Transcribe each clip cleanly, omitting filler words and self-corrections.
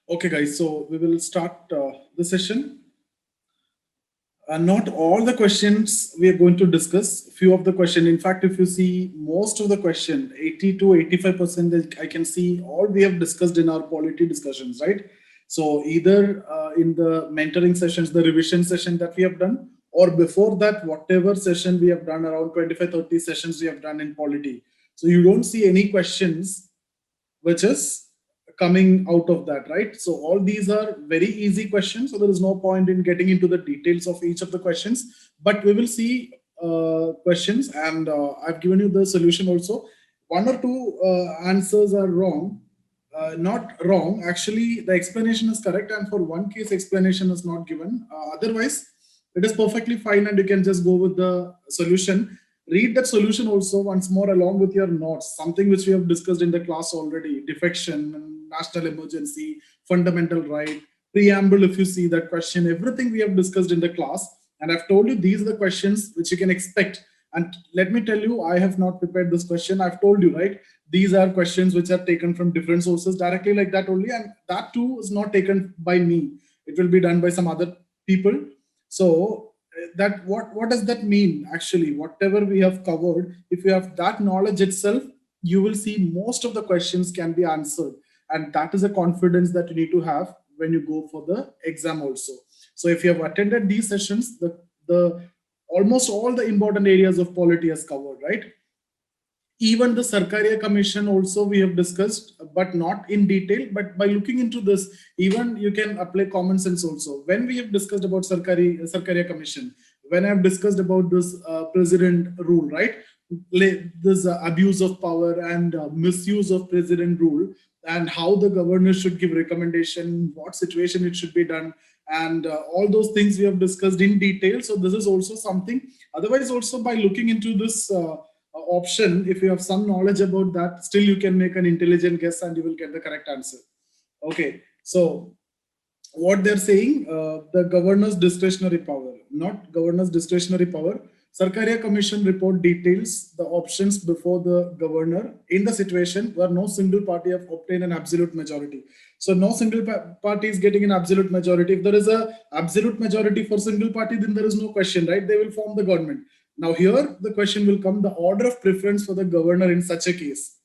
Okay, guys, so we will start the session. Not all the questions we are going to discuss. Few of the question. In fact, if you see most of the question, 80 to 85%, I can see all we have discussed in our polity discussions, right? So either in the mentoring sessions, the revision session that we have done, or before that, whatever session we have done, around 25, 30 sessions we have done in polity. So you don't see any questions which is coming out of that, right? So all these are very easy questions. So there is no point in getting into the details of each of the questions, but we will see questions and I've given you the solution also. One or two answers are wrong. Not wrong, actually the explanation is correct, and for one case explanation is not given. Otherwise, it is perfectly fine and you can just go with the solution. Read that solution also once more along with your notes, something which we have discussed in the class already: defection, national emergency, fundamental right, preamble. If you see that question, everything we have discussed in the class, and I've told you these are the questions which you can expect. And let me tell you, I have not prepared this question. I've told you, right? These are questions which are taken from different sources directly like that only, and that too is not taken by me. It will be done by some other people. So that what does that mean? Actually, whatever we have covered, if you have that knowledge itself, you will see most of the questions can be answered, and that is a confidence that you need to have when you go for the exam also. So if you have attended these sessions, the almost all the important areas of polity is covered, right? Even the Sarkaria Commission also we have discussed, but not in detail. But by looking into this, even you can apply common sense also. When we have discussed about Sarkaria Commission, when I have discussed about this president rule, right? This abuse of power and misuse of president rule, and how the governor should give recommendation, what situation it should be done, and all those things we have discussed in detail. So this is also something. Otherwise, also by looking into this option, if you have some knowledge about that, still you can make an intelligent guess and you will get the correct answer. Okay, so what they're saying, the governor's discretionary power, not governor's discretionary power. Sarkaria Commission report details the options before the governor in the situation where no single party have obtained an absolute majority. So no single party is getting an absolute majority. If there is a absolute majority for single party, then there is no question, right? They will form the government. Now here the question will come: the order of preference for the governor in such a case.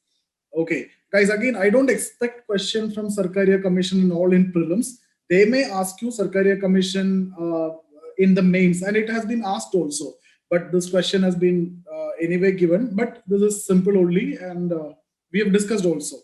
Okay, guys, again, I don't expect question from Sarkaria Commission and all in prelims. They may ask you Sarkaria Commission in the mains, and it has been asked also. But this question has been anyway given. But this is simple only, and we have discussed also.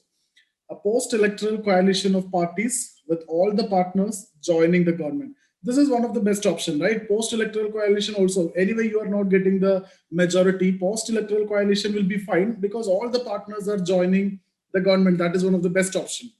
A post-electoral coalition of parties with all the partners joining the government. This is one of the best option, right? Post-electoral coalition also. Anyway, you are not getting the majority. Post-electoral coalition will be fine because all the partners are joining the government. That is one of the best option.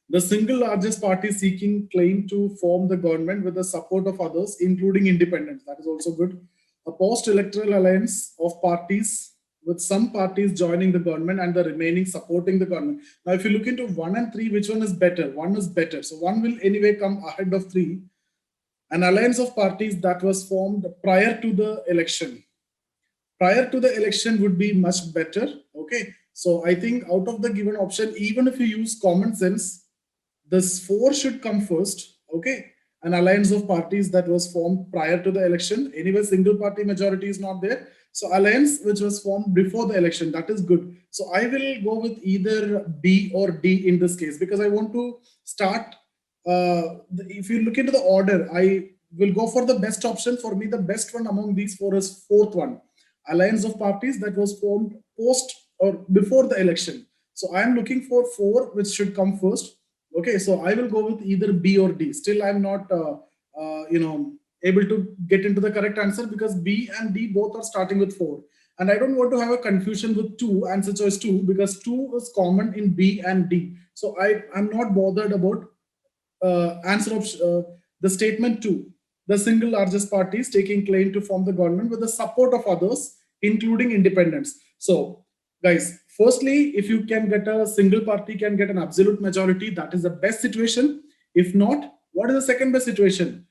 The single largest party seeking claim to form the government with the support of others, including independents. That is also good. A post-electoral alliance of parties with some parties joining the government and the remaining supporting the government. Now, if you look into 1 and 3, which one is better? 1 is better. So 1 will anyway come ahead of 3. An alliance of parties that was formed prior to the election. Prior to the election would be much better. Okay. So I think out of the given option, even if you use common sense, this 4 should come first. Okay. An alliance of parties that was formed prior to the election. Anyway, single party majority is not there. So alliance which was formed before the election, that is good. So I will go with either B or D in this case, because I want to start. If you look into the order, I will go for the best option. For me, the best one among these 4 is 4th one. Alliance of parties that was formed post or before the election. So I am looking for 4, which should come first. Okay, so I will go with either B or D. Still, I'm not, able to get into the correct answer because B and D both are starting with 4. And I don't want to have a confusion with 2, answer choice 2, because 2 is common in B and D. So I'm not bothered about answer of the statement 2. The single largest party is taking claim to form the government with the support of others, including independents. So, guys, firstly, if you can get a single party can get an absolute majority, that is the best situation. If not, what is the second best situation?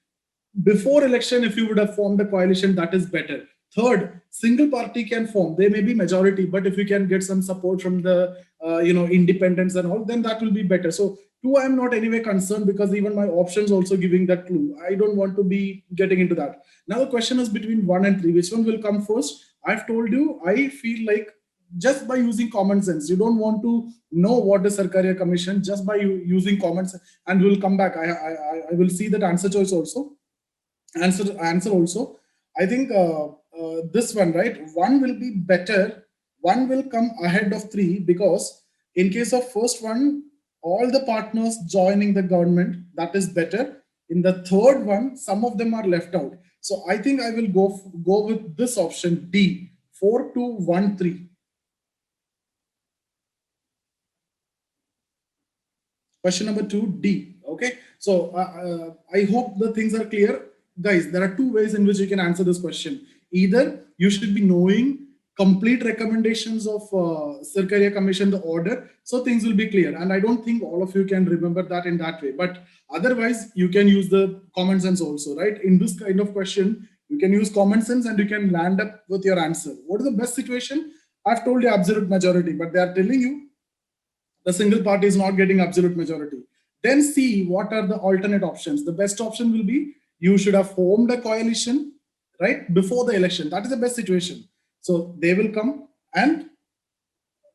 Before election, if you would have formed a coalition, that is better. Third, single party can form. They may be majority, but if you can get some support from the independents and all, then that will be better. So two, I'm not anyway concerned because even my options also giving that clue. I don't want to be getting into that. Now the question is between 1 and 3. Which one will come first? I've told you, I feel like just by using common sense, you don't want to know what is Sarkaria Commission, just by using common sense, and we'll come back. I will see that answer choice also. Answer also. I think this one, right? One will be better. One will come ahead of 3 because in case of first one, all the partners joining the government, that is better. In the third one, some of them are left out. So I think I will go with this option D, 4-2-1-3. Question number 2, D. Okay. So I hope the things are clear. Guys, there are 2 ways in which you can answer this question. Either you should be knowing complete recommendations of Sarkaria Commission, the order, so things will be clear. And I don't think all of you can remember that in that way. But otherwise, you can use the common sense also, right? In this kind of question, you can use common sense and you can land up with your answer. What is the best situation? I've told you absolute majority, but they are telling you the single party is not getting absolute majority. Then see what are the alternate options. The best option will be you should have formed a coalition, right, before the election. That is the best situation. So they will come and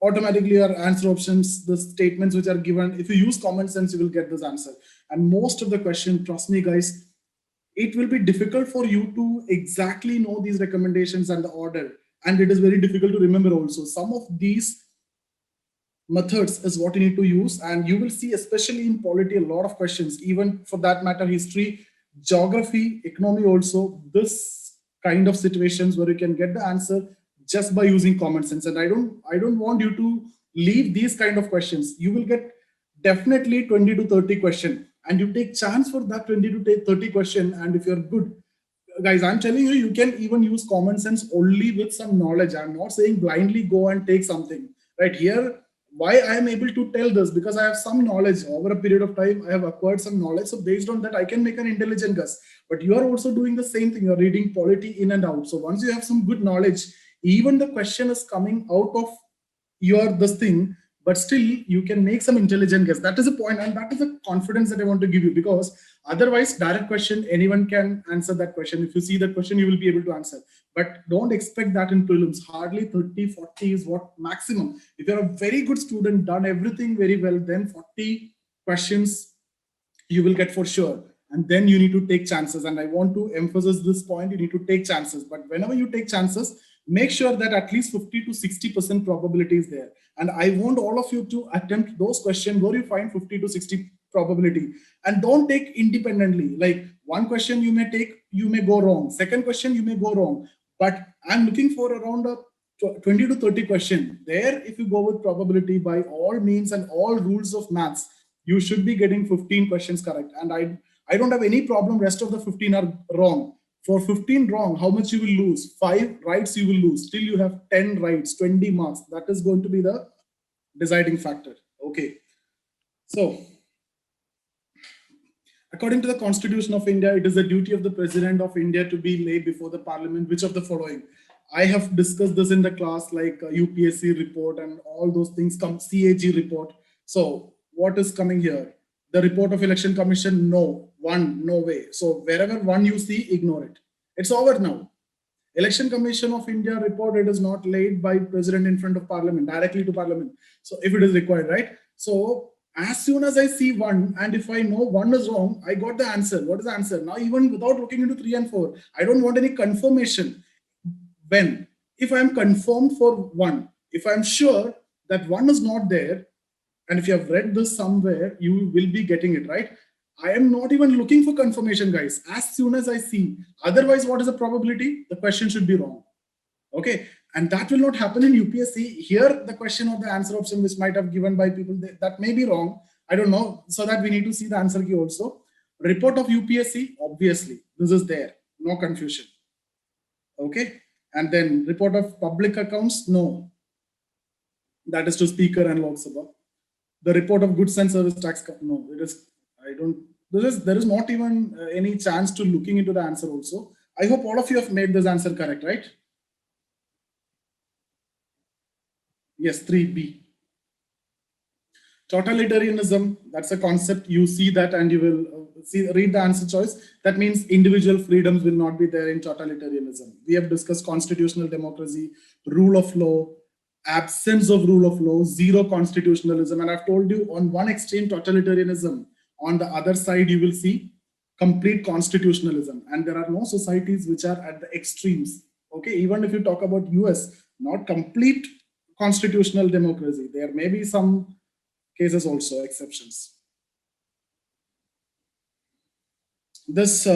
automatically your answer options, the statements which are given, if you use common sense, you will get this answer. And most of the question, trust me guys, it will be difficult for you to exactly know these recommendations and the order. And it is very difficult to remember also. Some of these methods is what you need to use, and you will see especially in polity a lot of questions, even for that matter history, geography, economy also, this kind of situations where you can get the answer just by using common sense. And I don't want you to leave these kind of questions. You will get definitely 20 to 30 question, and you take chance for that 20 to 30 question. And if you're good, guys, I'm telling you, you can even use common sense only with some knowledge. I'm not saying blindly go and take something right here. Why I am able to tell this? Because I have some knowledge over a period of time. I have acquired some knowledge. So based on that, I can make an intelligent guess. But you are also doing the same thing. You're reading polity in and out. So once you have some good knowledge, even the question is coming out of your this thing, but still you can make some intelligent guess. That is a point, and that is the confidence that I want to give you, because otherwise direct question, anyone can answer that question. If you see that question, you will be able to answer, but don't expect that in prelims. Hardly 30-40 is what maximum. If you're a very good student, done everything very well, then 40 questions you will get for sure. And then you need to take chances, and I want to emphasize this point. You need to take chances, but whenever you take chances, make sure that at least 50 to 60% probability is there. And I want all of you to attempt those questions where you find 50 to 60 probability, and don't take independently. Like one question you may take, you may go wrong. Second question you may go wrong. But I'm looking for around a 20 to 30 question. There, if you go with probability by all means and all rules of maths, you should be getting 15 questions correct. And I don't have any problem. Rest of the 15 are wrong. For 15 wrong, how much you will lose? 5 rights you will lose. Still you have 10 rights, 20 marks. That is going to be the deciding factor. Okay. So, according to the Constitution of India, it is the duty of the President of India to be laid before the Parliament. Which of the following? I have discussed this in the class, like UPSC report and all those things come, CAG report. So what is coming here? The report of Election Commission, no. One, no way. So wherever one you see, ignore it. It's over now. Election Commission of India report, it is not laid by President in front of Parliament, directly to Parliament. So if it is required, right? So as soon as I see one, and if I know one is wrong, I got the answer. What is the answer? Now, even without looking into 3 and 4, I don't want any confirmation. When? If I'm confirmed for one, if I'm sure that one is not there, and if you have read this somewhere, you will be getting it, right? I am not even looking for confirmation, guys. As soon as I see, otherwise, what is the probability? The question should be wrong. Okay. And that will not happen in UPSC. Here, the question or the answer option, which might have given by people, that may be wrong. I don't know. So that we need to see the answer key also. Report of UPSC, obviously, this is there. No confusion. Okay. And then report of public accounts, no. That is to Speaker and Lok Sabha. The report of goods and service tax, no. It is. I don't. There is not even any chance to looking into the answer also. I hope all of you have made this answer correct, right? Yes, 3B. Totalitarianism, that's a concept. You see that and you will read the answer choice. That means individual freedoms will not be there in totalitarianism. We have discussed constitutional democracy, rule of law, absence of rule of law, zero constitutionalism. And I've told you, on one extreme, totalitarianism. On the other side, you will see complete constitutionalism. And there are no societies which are at the extremes. Okay, even if you talk about US, not complete constitutional democracy. There may be some cases also, exceptions. This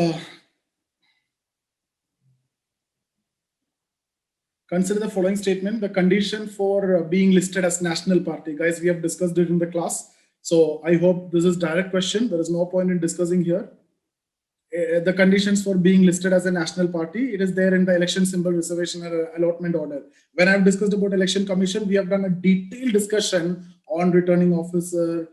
consider the following statement. The condition for being listed as national party. Guys, we have discussed it in the class. So I hope this is direct question. There is no point in discussing here. The conditions for being listed as a national party, it is there in the election symbol reservation allotment order. When I've discussed about election commission, we have done a detailed discussion on returning officer,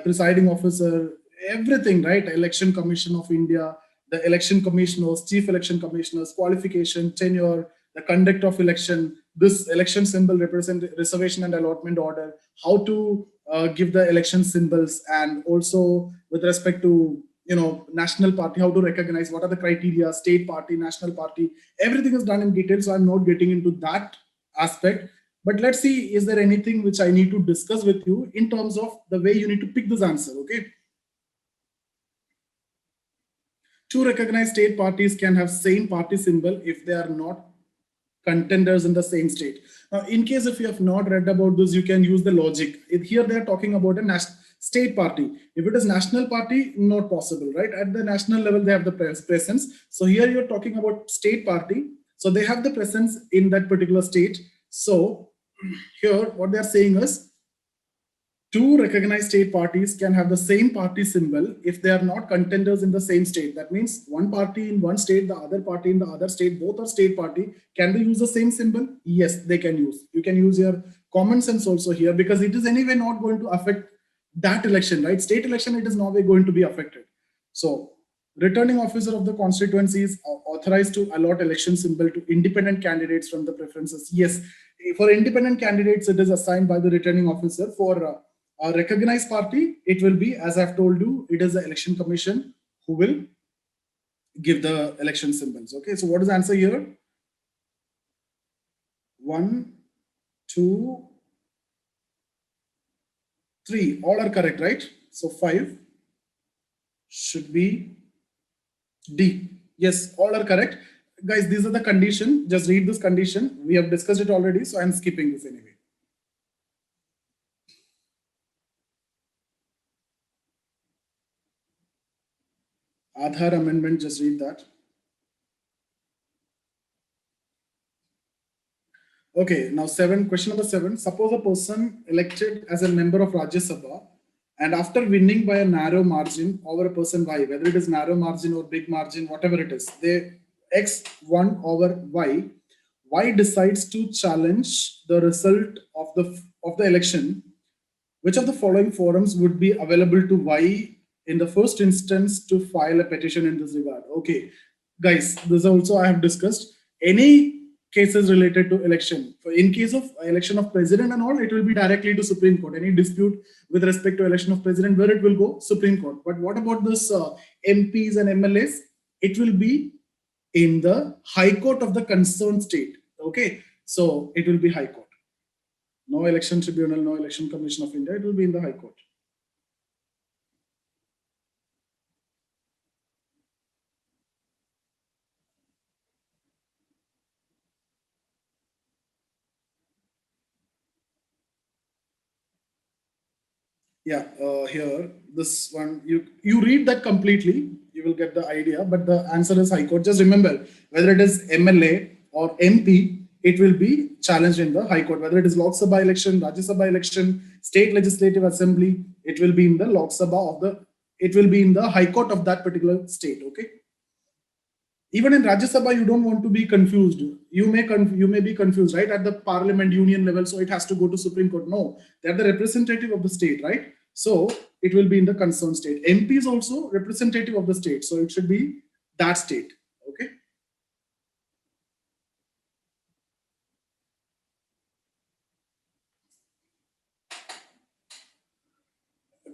presiding officer, everything, right? Election Commission of India, the election commissioners, chief election commissioners, qualification, tenure, the conduct of election, this election symbol represent reservation and allotment order, how to give the election symbols, and also with respect to national party, how to recognize, what are the criteria, state party, national party, everything is done in detail. So I'm not getting into that aspect. But let's see, is there anything which I need to discuss with you in terms of the way you need to pick this answer, okay? Two recognized state parties can have same party symbol if they are not contenders in the same state. Now, in case if you have not read about this, you can use the logic. Here they are talking about a national state party. If it is national party, not possible, right? At the national level, they have the presence. So here you're talking about state party. So they have the presence in that particular state. So here what they're saying is, two recognized state parties can have the same party symbol if they are not contenders in the same state. That means one party in one state, the other party in the other state, both are state party. Can they use the same symbol? Yes, they can use. You can use your common sense also here, because it is anyway not going to affect that election, right? State election, it is not going to be affected. So returning officer of the constituency is authorized to allot election symbol to independent candidates from the preferences. Yes, for independent candidates, it is assigned by the returning officer. For a recognized party, it will be, as I've told you, it is the election commission who will give the election symbols. Okay, so what is the answer here? 1, 2, 3, all are correct, right? So 5 should be D. Yes, all are correct. Guys, these are the condition. Just read this condition. We have discussed it already, so I'm skipping this anyway. Aadhaar amendment, just read that. Okay, now question number 7. Suppose a person elected as a member of Rajya Sabha, and after winning by a narrow margin over a person Y, whether it is narrow margin or big margin, whatever it is, they X won over Y. Y decides to challenge the result of the election. Which of the following forums would be available to Y in the first instance to file a petition in this regard? Okay, guys, this also I have discussed. Any cases related to election, in case of election of president and all, it will be directly to Supreme Court. Any dispute with respect to election of president, where it will go? Supreme Court. But what about this MPs and MLAs? It will be in the High Court of the concerned state. Okay, so it will be High Court. No election tribunal, no election commission of India, it will be in the High Court. Yeah, here, this one, you read that completely, you will get the idea, but the answer is High Court. Just remember, whether it is MLA or MP, it will be challenged in the High Court. Whether it is Lok Sabha election, Rajya Sabha election, State Legislative Assembly, it will be in the Lok Sabha it will be in the High Court of that particular state, okay? Even in Rajya Sabha, you don't want to be confused. You may be confused, right? At the parliament union level, so it has to go to Supreme Court. No, they're the representative of the state, right? So it will be in the concerned state. MP is also representative of the state, so it should be that state, okay?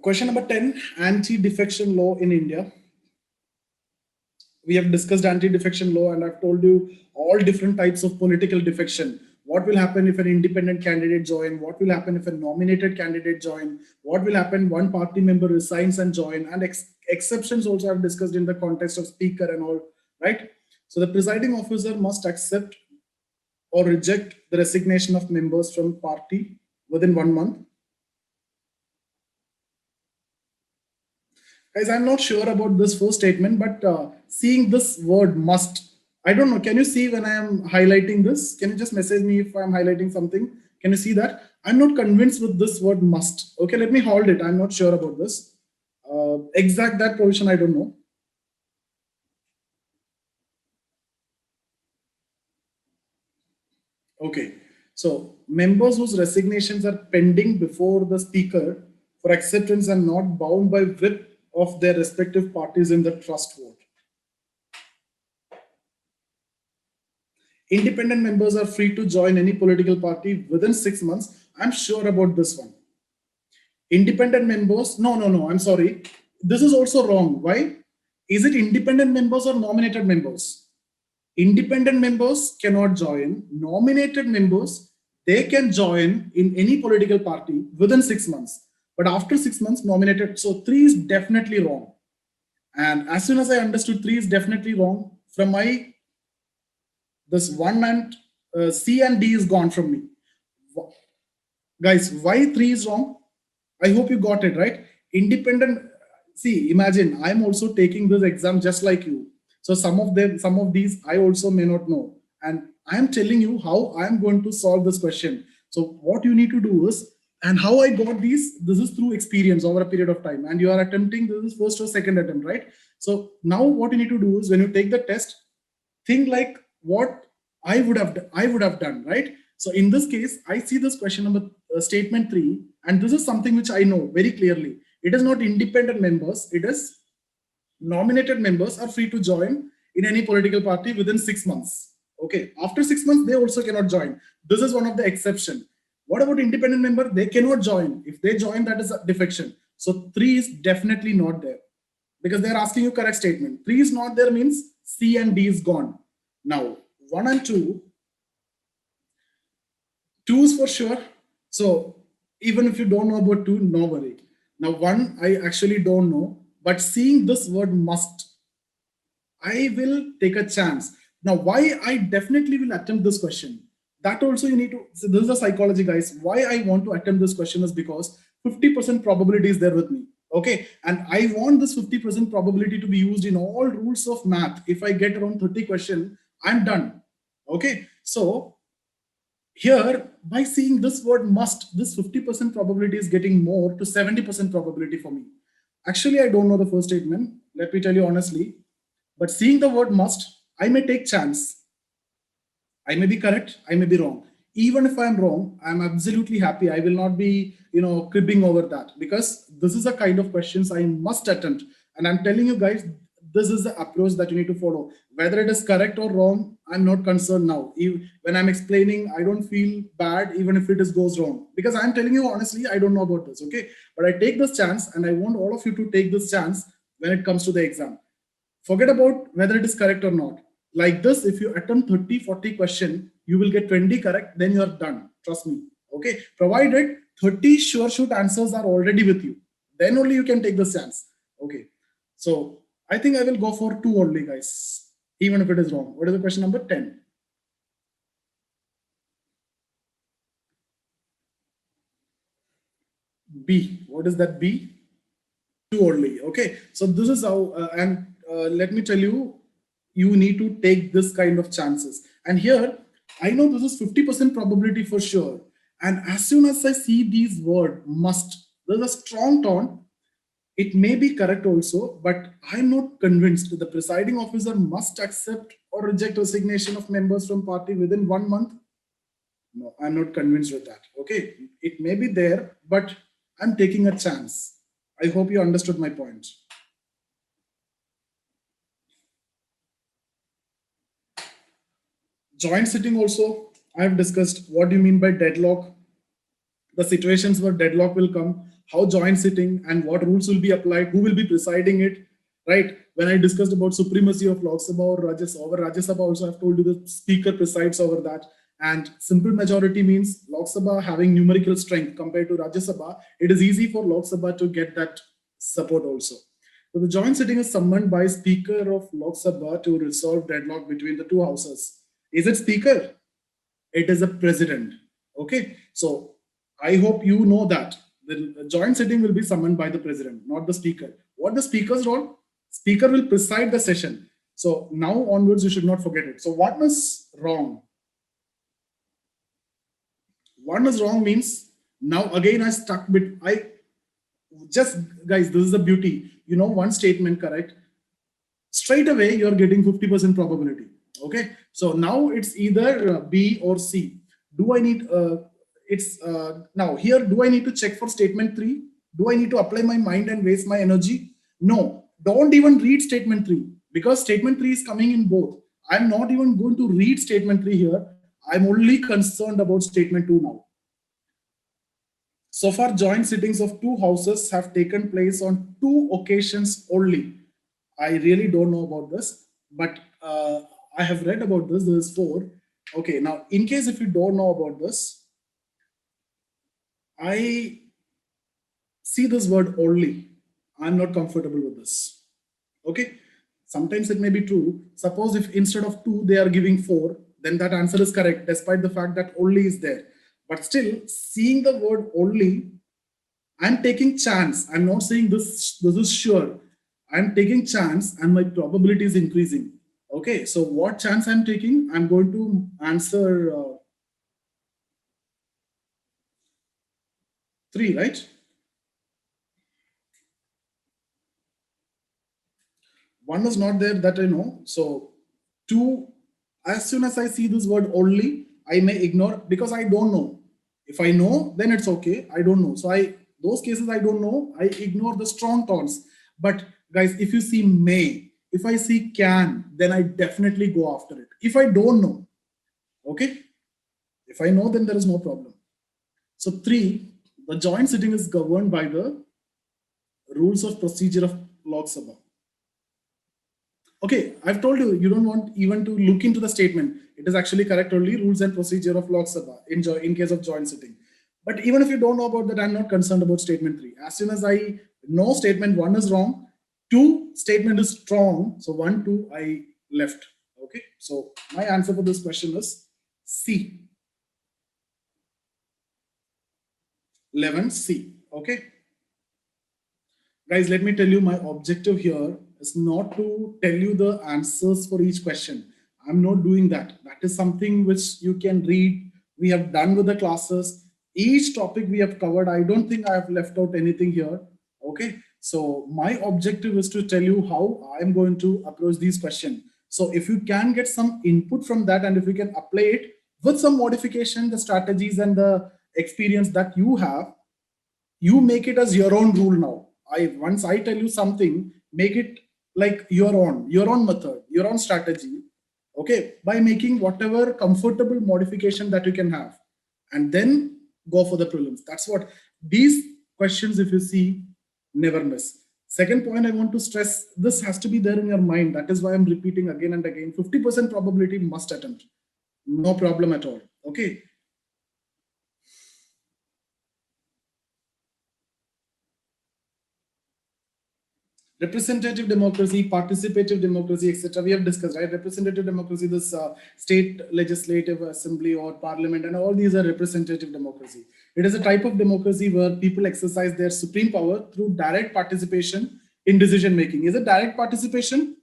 Question number 10, anti-defection law in India. We have discussed anti-defection law, and I've told you all different types of political defection. What will happen if an independent candidate join? What will happen if a nominated candidate join? What will happen one party member resigns and join? And exceptions also I've discussed in the context of speaker and all, right? So the presiding officer must accept or reject the resignation of members from party within 1 month. Guys, I'm not sure about this first statement, but seeing this word must, I don't know. Can you see when I am highlighting this? Can you just message me if I'm highlighting something? Can you see that? I'm not convinced with this word must. Okay, let me hold it. I'm not sure about this. Exact that provision, I don't know. Okay, so members whose resignations are pending before the speaker for acceptance are not bound by whip of their respective parties in the trust vote. Independent members are free to join any political party within 6 months. I'm sure about this one. Independent members, no, I'm sorry. This is also wrong. Why? Is it independent members or nominated members? Independent members cannot join. Nominated members, they can join in any political party within 6 months. But after 6 months, nominated. So 3 is definitely wrong. And as soon as I understood 3 is definitely wrong, from my, this 1 and C and D is gone from me. Guys, why 3 is wrong? I hope you got it, right? Independent, see, imagine I'm also taking this exam just like you. So some of these I also may not know. And I'm telling you how I'm going to solve this question. So what you need to do is, and how I got these, this is through experience over a period of time. And you are attempting, this is first or second attempt, right? So now what you need to do is when you take the test, think like what I would have done, right? So in this case, I see this question number statement 3, and this is something which I know very clearly. It is not independent members, it is nominated members are free to join in any political party within 6 months. Okay, after 6 months, they also cannot join. This is one of the exception. What about independent member? They cannot join. If they join, that is a defection. So 3 is definitely not there because they're asking you correct statement. 3 is not there means C and D is gone. Now, 1 and 2 is for sure. So even if you don't know about 2, no worry. Now 1, I actually don't know, but seeing this word must, I will take a chance. Now why I definitely will attempt this question, that also you need to, so this is a psychology, guys. Why I want to attempt this question is because 50% probability is there with me. Okay, and I want this 50% probability to be used in all rules of math. If I get around 30 questions, I'm done. Okay, so here, by seeing this word must, this 50% probability is getting more to 70% probability for me. Actually, I don't know the first statement, let me tell you honestly, but seeing the word must, I may take chance. I may be correct, I may be wrong. Even if I'm wrong, I'm absolutely happy. I will not be, cribbing over that because this is a kind of questions I must attempt. And I'm telling you guys, this is the approach that you need to follow. Whether it is correct or wrong, I'm not concerned now. When I'm explaining, I don't feel bad even if it goes wrong because I'm telling you honestly, I don't know about this, okay? But I take this chance and I want all of you to take this chance when it comes to the exam. Forget about whether it is correct or not. Like this, if you attempt 30, 40 question, you will get 20 correct, then you're done. Trust me, okay? Provided 30 sure shoot answers are already with you, then only you can take this chance, okay? So I think I will go for 2 only, guys, even if it is wrong. What is the question number 10? B. What is that B? 2 only. Okay. So this is how, let me tell you, you need to take this kind of chances. And here, I know this is 50% probability for sure. And as soon as I see these word must, there's a strong tone. It may be correct also, but I'm not convinced that the presiding officer must accept or reject resignation of members from party within 1 month. No, I'm not convinced with that. Okay, it may be there, but I'm taking a chance. I hope you understood my point. Joint sitting also, I have discussed what do you mean by deadlock, the situations where deadlock will come, how joint sitting and what rules will be applied, who will be presiding it, right? When I discussed about supremacy of Lok Sabha or Rajya Sabha, also I've told you the speaker presides over that. And simple majority means Lok Sabha having numerical strength compared to Rajya Sabha. It is easy for Lok Sabha to get that support also. So the joint sitting is summoned by Speaker of Lok Sabha to resolve deadlock between the two houses. Is it Speaker? It is a president. Okay, so I hope you know that the joint sitting will be summoned by the president, not the speaker. What the speaker's role? Speaker will preside the session. So now onwards, you should not forget it. So what was wrong? What was wrong means now again I stuck with I just guys. This is the beauty. You know, one statement correct. Straight away you're getting 50% probability. Okay, so now it's either B or C. Do I need now here, do I need to check for statement 3? Do I need to apply my mind and waste my energy? No, don't even read statement 3, because statement 3 is coming in both. I'm not even going to read statement 3 here. I'm only concerned about statement 2 now. So far, joint sittings of two houses have taken place on 2 occasions only. I really don't know about this, but I have read about this. There's 4. Okay, now in case if you don't know about this, I see this word only. I'm not comfortable with this. Okay, sometimes it may be true. Suppose if instead of 2 they are giving 4, then that answer is correct, despite the fact that only is there. But still, seeing the word only, I'm taking chance. I'm not saying this is sure. I'm taking chance and my probability is increasing. Okay, so what chance I'm taking? I'm going to answer 3, right? 1 is not there, that I know. So 2, as soon as I see this word only, I may ignore, because I don't know. If I know, then it's okay. I don't know. So those cases I don't know, I ignore the strong tones. But guys, if you see may, if I see can, then I definitely go after it. If I don't know, okay. If I know, then there is no problem. So 3, the joint sitting is governed by the rules of procedure of Lok Sabha. Okay, I've told you, you don't want even to look into the statement. It is actually correct only rules and procedure of Lok Sabha in case of joint sitting. But even if you don't know about that, I'm not concerned about statement 3. As soon as I know statement 1 is wrong, 2 statement is strong. So 1, 2, I left. Okay, so my answer for this question is C. 11C. Okay. Guys, let me tell you, my objective here is not to tell you the answers for each question. I'm not doing that. That is something which you can read. We have done with the classes. Each topic we have covered. I don't think I have left out anything here. Okay. So my objective is to tell you how I'm going to approach these questions. So if you can get some input from that, and if you can apply it with some modification, the strategies and the experience that you have, you make it as your own rule now. Once I tell you something, make it like your own method, your own strategy. Okay, by making whatever comfortable modification that you can have, and then go for the prelims. That's what these questions, if you see, never miss. Second point I want to stress, this has to be there in your mind. That is why I'm repeating again and again. 50% probability must attempt. No problem at all. Okay. Representative democracy, participative democracy, etc. We have discussed, right? Representative democracy, this state legislative assembly or parliament, and all these are representative democracy. It is a type of democracy where people exercise their supreme power through direct participation in decision making. Is it direct participation?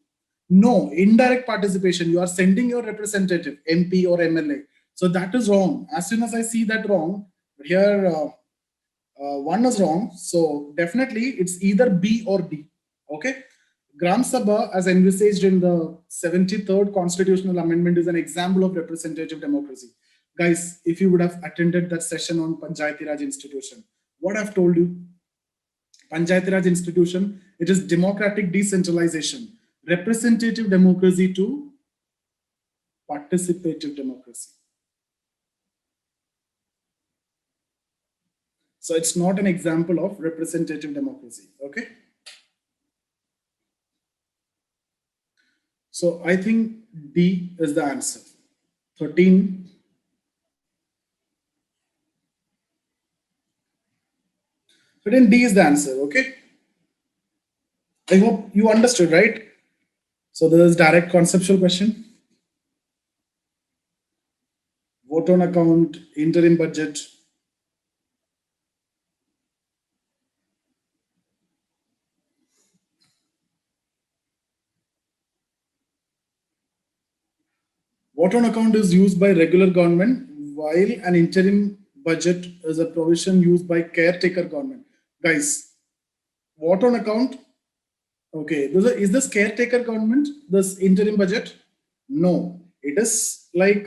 No, indirect participation. You are sending your representative, MP or MLA. So that is wrong. As soon as I see that wrong, here 1 is wrong. So definitely it's either B or D. Okay. Gram Sabha, as envisaged in the 73rd constitutional amendment, is an example of representative democracy. Guys, if you would have attended that session on Panchayati Raj Institution, what I've told you, Panchayati Raj Institution, it is democratic decentralization, representative democracy to participative democracy. So it's not an example of representative democracy. Okay. So I think D is the answer. 13. So then D is the answer. Okay. I hope you understood, right? So there is direct conceptual question. Vote on account, interim budget. Vote on account is used by regular government, while an interim budget is a provision used by caretaker government. Guys, vote on account. Okay, is this caretaker government, this interim budget? No, it is like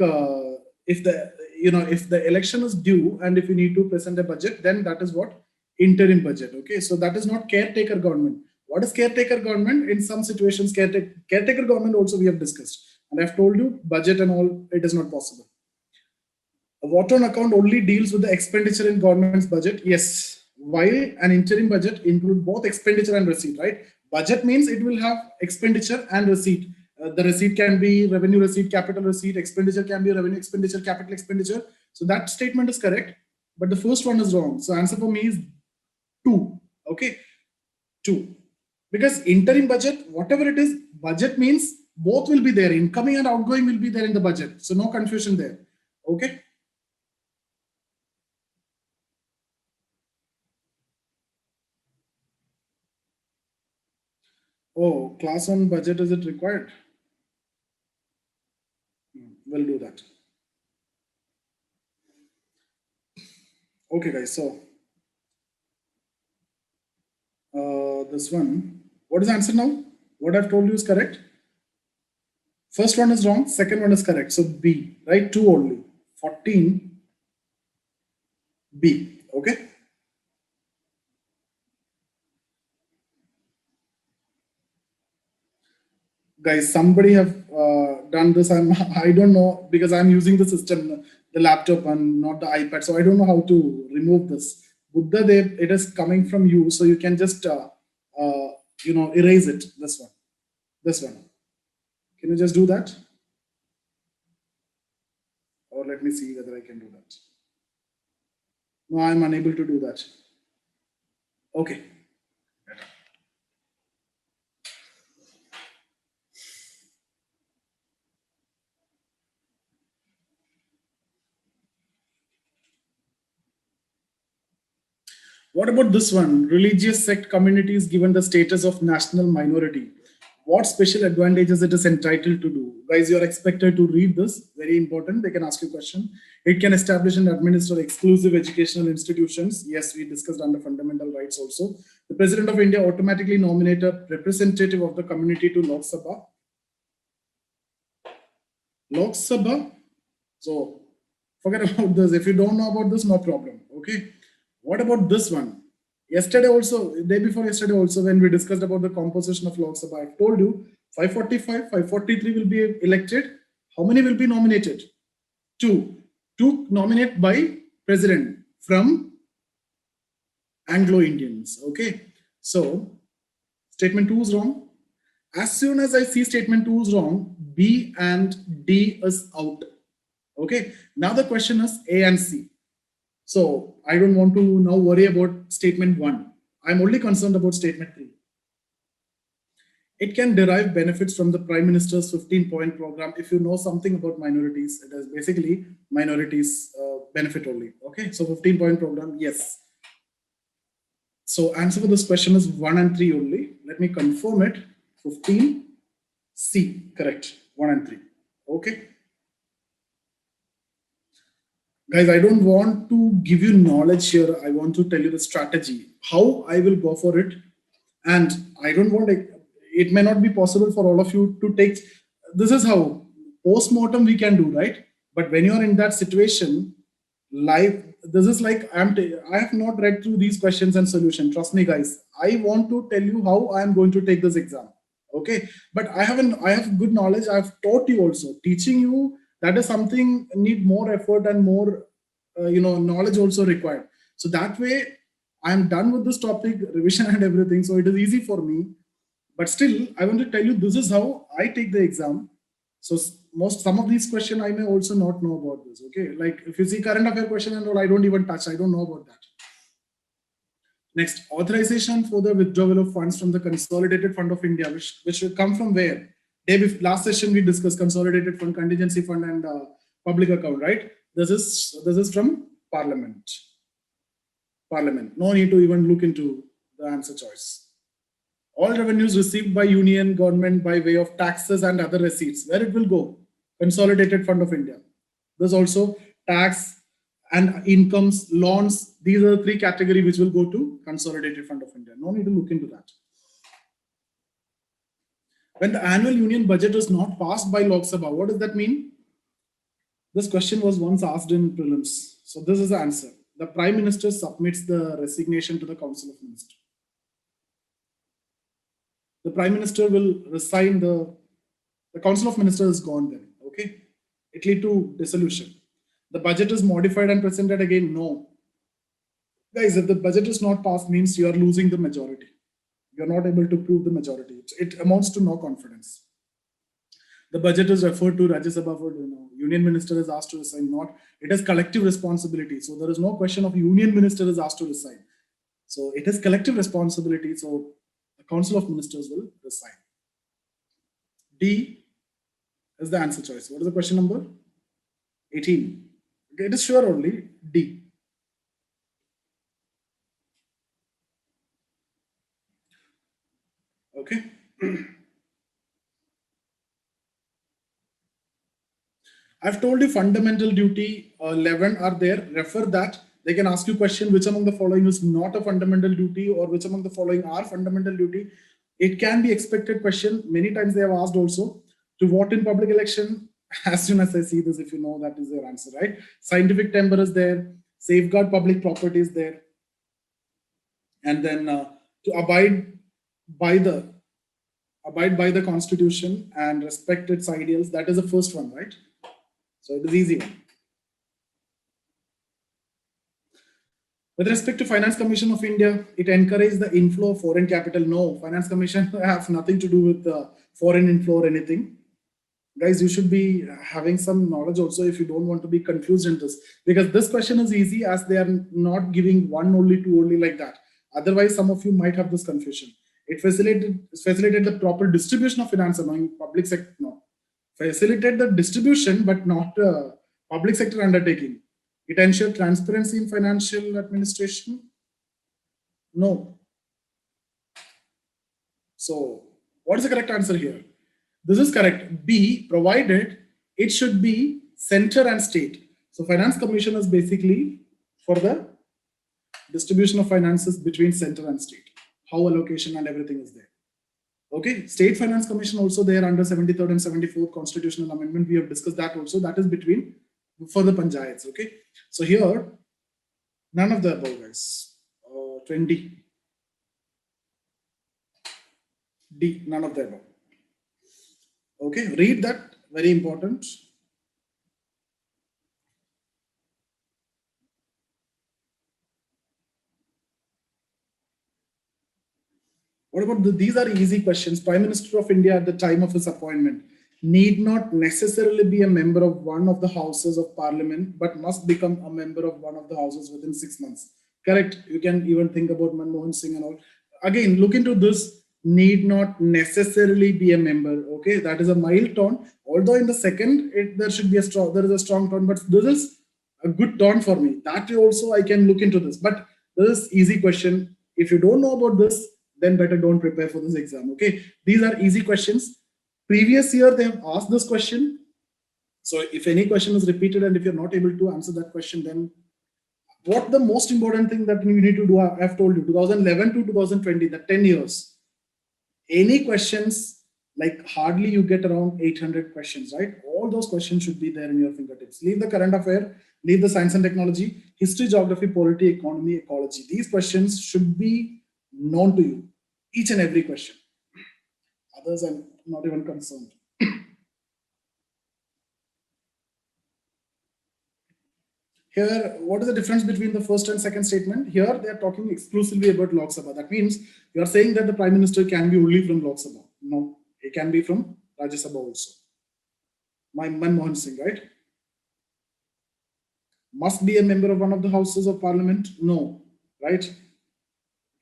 if the election is due and if you need to present a budget, then that is what interim budget. Okay, so that is not caretaker government. What is caretaker government? In some situations, caretaker government also we have discussed, and I've told you budget and all, it is not possible. A vote on account only deals with the expenditure in government's budget. Yes, while an interim budget include both expenditure and receipt, right? Budget means it will have expenditure and receipt. The receipt can be revenue receipt, capital receipt, expenditure can be revenue expenditure, capital expenditure. So that statement is correct, but the first one is wrong. So answer for me is 2. Okay, 2. Because interim budget, whatever it is, budget means both will be there. Incoming and outgoing will be there in the budget. So no confusion there. Okay. Oh, class on budget, is it required? We'll do that. Okay, guys. So this one, what is the answer now? What I've told you is correct. First one is wrong. Second one is correct. So B, right? 2 only. 14. B. Okay. Guys, somebody have done this. I don't know, because I'm using the system, the laptop and not the iPad. So I don't know how to remove this. Buddha Dev, it is coming from you. So you can just, erase it. This one. This one. Can you just do that? Or let me see whether I can do that. No, I'm unable to do that. Okay. What about this one? Religious sect communities given the status of national minority. What special advantages it is entitled to do? Guys, you are expected to read this. Very important. They can ask you a question. It can establish and administer exclusive educational institutions. Yes, we discussed under fundamental rights also. The President of India automatically nominate a representative of the community to Lok Sabha. Lok Sabha. So forget about this. If you don't know about this, no problem. Okay. What about this one? Yesterday also, day before yesterday also, when we discussed about the composition of Lok Sabha, I told you 545, 543 will be elected. How many will be nominated? 2. 2 nominate by president from Anglo-Indians. Okay. So statement 2 is wrong. As soon as I see statement 2 is wrong, B and D is out. Okay. Now the question is A and C. So I don't want to now worry about statement 1. I'm only concerned about statement 3. It can derive benefits from the Prime Minister's 15-point program. If you know something about minorities, it is basically minorities benefit only. Okay, so 15-point program, yes. So answer for this question is 1 and 3 only. Let me confirm it. 15, C, correct. 1 and 3. Okay. Guys, I don't want to give you knowledge here. I want to tell you the strategy, how I will go for it. And I don't want it may not be possible for all of you to take. This is how post-mortem we can do, right? But when you're in that situation, live, this is like I have not read through these questions and solution. Trust me, guys. I want to tell you how I am going to take this exam. Okay. But I have good knowledge. I've taught you also. Teaching you, that is something need more effort and more knowledge also required. So that way, I'm done with this topic, revision and everything. So it is easy for me. But still, I want to tell you, this is how I take the exam. So some of these questions I may also not know about this. Okay, like if you see current affair question and all, I don't even touch. I don't know about that. Next, authorization for the withdrawal of funds from the Consolidated Fund of India, which will come from where? Last session we discussed Consolidated Fund, Contingency Fund, and public account, right? This is from Parliament. Parliament. No need to even look into the answer choice. All revenues received by union government by way of taxes and other receipts, where it will go? Consolidated Fund of India. There's also tax and incomes, loans. These are the three categories which will go to Consolidated Fund of India. No need to look into that. When the annual union budget is not passed by Lok Sabha, what does that mean? This question was once asked in prelims. So this is the answer. The Prime Minister submits the resignation to the Council of Ministers. The Prime Minister will resign, the Council of Ministers is gone then, okay? It lead to dissolution. The budget is modified and presented again, no. Guys, if the budget is not passed, means you are losing the majority. You're not able to prove the majority. It amounts to no confidence. The budget is referred to Rajya Sabha for, Union Minister is asked to resign, not. It is collective responsibility. So there is no question of Union Minister is asked to resign. So it is collective responsibility. So the Council of Ministers will resign. D is the answer choice. What is the question number? 18. Okay, it is sure only D. Okay. I've told you fundamental duty 11 are there. Refer that. They can ask you question which among the following is not a fundamental duty or which among the following are fundamental duty. It can be expected question. Many times they have asked also to vote in public election. As soon as I see this, if you know, that is their answer, right? Scientific temper is there. Safeguard public property is there. And then to abide by the constitution and respect its ideals. That is the first one, right? So it is easy one. With respect to Finance Commission of India, it encourages the inflow of foreign capital. No, Finance Commission has nothing to do with foreign inflow or anything. Guys, you should be having some knowledge also if you don't want to be confused in this. Because this question is easy as they are not giving one only, two only like that. Otherwise, some of you might have this confusion. It facilitated the proper distribution of finance among public sector. No, facilitate the distribution, but not public sector undertaking. It ensured transparency in financial administration. No. So, what is the correct answer here? This is correct. B, provided it should be center and state. So, Finance Commission is basically for the distribution of finances between center and state. How allocation and everything is there. Okay, State Finance Commission also there under 73rd and 74th Constitutional Amendment. We have discussed that also. That is between for the panchayats. Okay, so here none of the above, guys. 20 D, none of the above. Okay, read that, very important. What about these are easy questions. Prime Minister of India at the time of his appointment need not necessarily be a member of one of the houses of parliament, but must become a member of one of the houses within 6 months. Correct. You can even think about Manmohan Singh and all. Again, look into this. Need not necessarily be a member. Okay, that is a mild tone. Although in the second, there should be there is a strong tone, but this is a good tone for me. That also I can look into this. But this is easy question. If you don't know about this, then better don't prepare for this exam. Okay, these are easy questions. Previous year they have asked this question. So if any question is repeated and if you're not able to answer that question, then what the most important thing that you need to do, I've told you, 2011 to 2020, the 10 years. Any questions, like hardly you get around 800 questions, right? All those questions should be there in your fingertips. Leave the current affair, leave the science and technology, history, geography, polity, economy, ecology. These questions should be known to you, each and every question. Others I'm not even concerned. Here, what is the difference between the first and second statement? Here, they are talking exclusively about Lok Sabha. That means you are saying that the Prime Minister can be only from Lok Sabha. No, he can be from Rajya Sabha also. Manmohan Singh, right? Must be a member of one of the houses of parliament? No, right?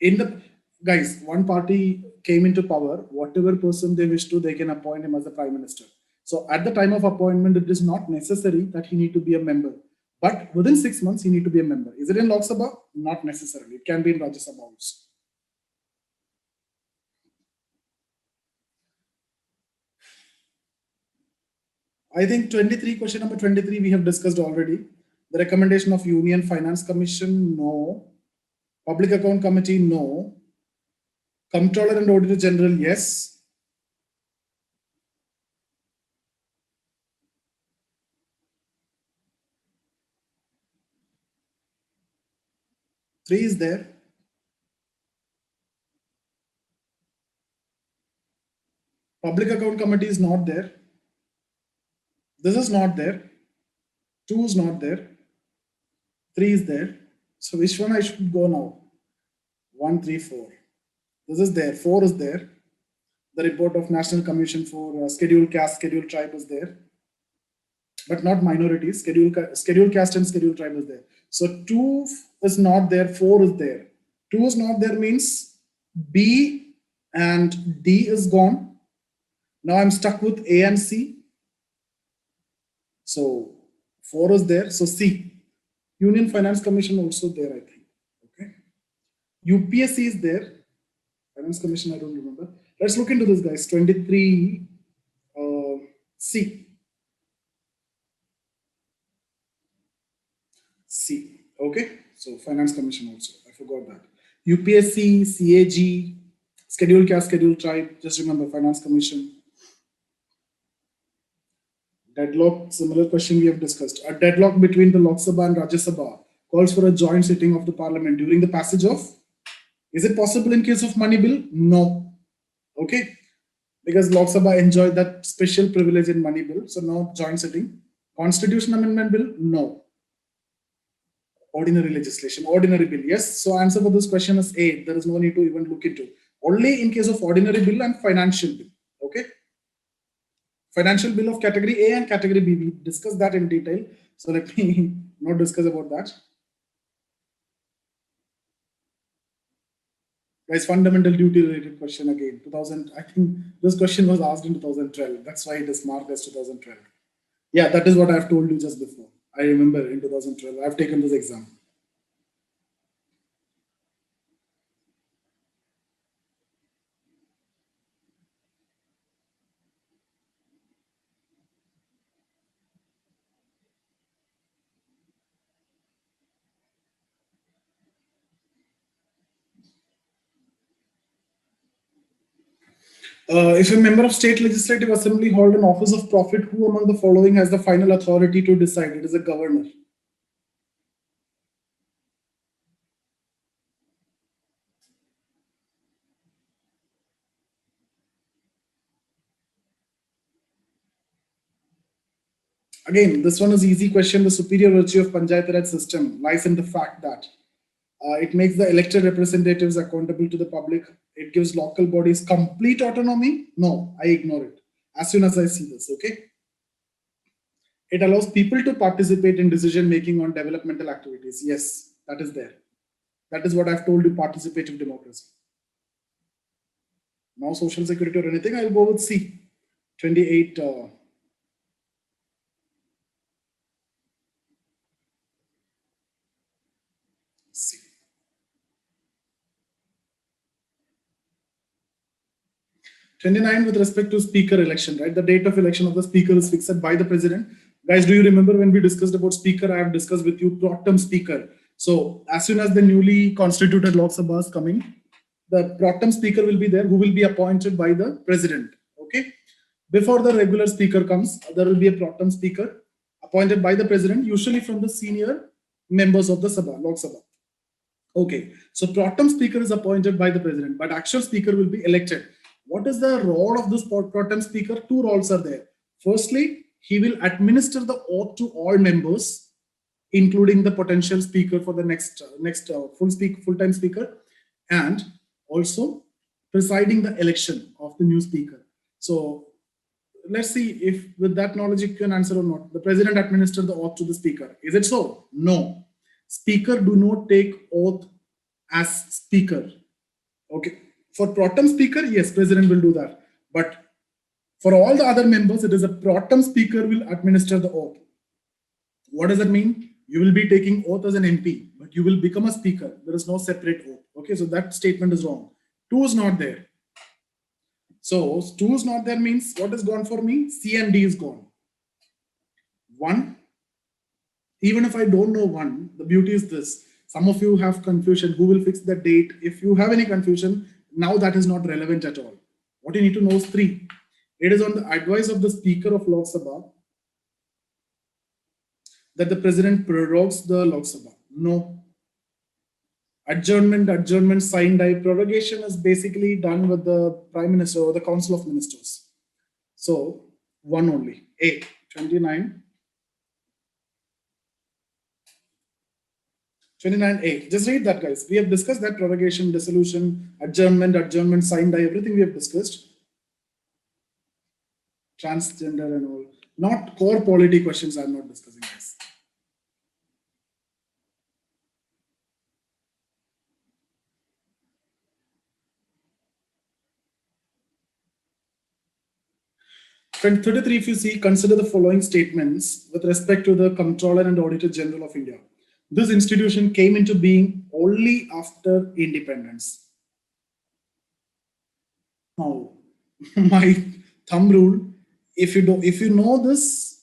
In the guys, one party came into power, whatever person they wish to, they can appoint him as the Prime Minister. So at the time of appointment, it is not necessary that he need to be a member. But within 6 months, he need to be a member. Is it in Lok Sabha? Not necessarily. It can be in Rajya Sabha also. I think 23, question number 23, we have discussed already. The recommendation of Union Finance Commission, no. Public Account Committee, no. Comptroller and Auditor General, yes. Three is there. Public Account Committee is not there. This is not there. 2 is not there. 3 is there. So which one I should go now? 1, 3, 4. This is there. 4 is there. The report of National Commission for Scheduled Caste, Scheduled Tribe is there. But not minorities. Scheduled Caste and Scheduled Tribe is there. So 2 is not there. 4 is there. 2 is not there means B and D is gone. Now I'm stuck with A and C. So 4 is there. So C. Union Finance Commission also there, I think. Okay. UPSC is there. Finance Commission, I don't remember. Let's look into this, guys. 23 C. C. Okay. So Finance Commission also. I forgot that. UPSC, CAG, Scheduled Caste, Scheduled Tribe. Just remember Finance Commission. Deadlock, similar question we have discussed. A deadlock between the Lok Sabha and Rajya Sabha calls for a joint sitting of the parliament during the passage of. Is it possible in case of money bill? No. Okay. Because Lok Sabha enjoyed that special privilege in money bill. So no joint sitting. Constitution amendment bill? No. Ordinary legislation, ordinary bill. Yes. So answer for this question is A. There is no need to even look into. Only in case of ordinary bill and financial bill. Okay. Financial bill of category A and category B. We discussed that in detail. So let me not discuss about that. Guys, fundamental duty related question again. 2000, I think this question was asked in 2012. That's why it is marked as 2012. Yeah, that is what I've told you just before. I remember in 2012, I've taken this exam. If a member of state legislative assembly hold an office of profit, who among the following has the final authority to decide? It is a governor. Again, this one is easy question. The superior virtue of Panchayat Raj system lies in the fact that it makes the elected representatives accountable to the public. It gives local bodies complete autonomy. No, I ignore it as soon as I see this. Okay. It allows people to participate in decision making on developmental activities. Yes, that is there. That is what I've told you, participative democracy. Now, social security or anything, I'll go with C. 28. C. 29 with respect to speaker election, right? The date of election of the speaker is fixed by the president. Guys, do you remember when we discussed about speaker? I have discussed with you pro tem speaker. So as soon as the newly constituted Lok Sabha is coming, the pro tem speaker will be there, who will be appointed by the president. Okay. Before the regular speaker comes, there will be a pro tem speaker appointed by the president, usually from the senior members of the Sabha, Lok Sabha. Okay. So pro tem speaker is appointed by the president, but actual speaker will be elected. What is the role of this pro tem speaker? Two roles are there. Firstly, he will administer the oath to all members. including the potential speaker for the next full-time speaker, and also presiding the election of the new speaker. So let's see if with that knowledge you can answer or not. The president administers the oath to the speaker. Is it so? No. Speaker do not take oath as speaker. Okay. For pro tem speaker, yes, president will do that. But for all the other members, it is a pro tem speaker will administer the oath. What does that mean? You will be taking oath as an MP, but you will become a speaker. There is no separate oath. Okay, so that statement is wrong. 2 is not there. So 2 is not there means what is gone for me? C and D is gone. 1, even if I don't know 1, the beauty is this. Some of you have confusion. Who will fix the date? If you have any confusion, now that is not relevant at all. What you need to know is 3. It is on the advice of the Speaker of Lok Sabha that the president prorogues the Lok Sabha. No. Adjournment, signed die. Prorogation is basically done with the Prime Minister or the Council of Ministers. So 1 only. A. 29. 29A. Just read that, guys. We have discussed that prorogation, dissolution, adjournment, signed die, everything we have discussed. Transgender and all. Not core polity questions I'm not discussing, guys. Friend 33, if you see, consider the following statements with respect to the Comptroller and Auditor General of India. This institution came into being only after independence. Now, my thumb rule, if you know this,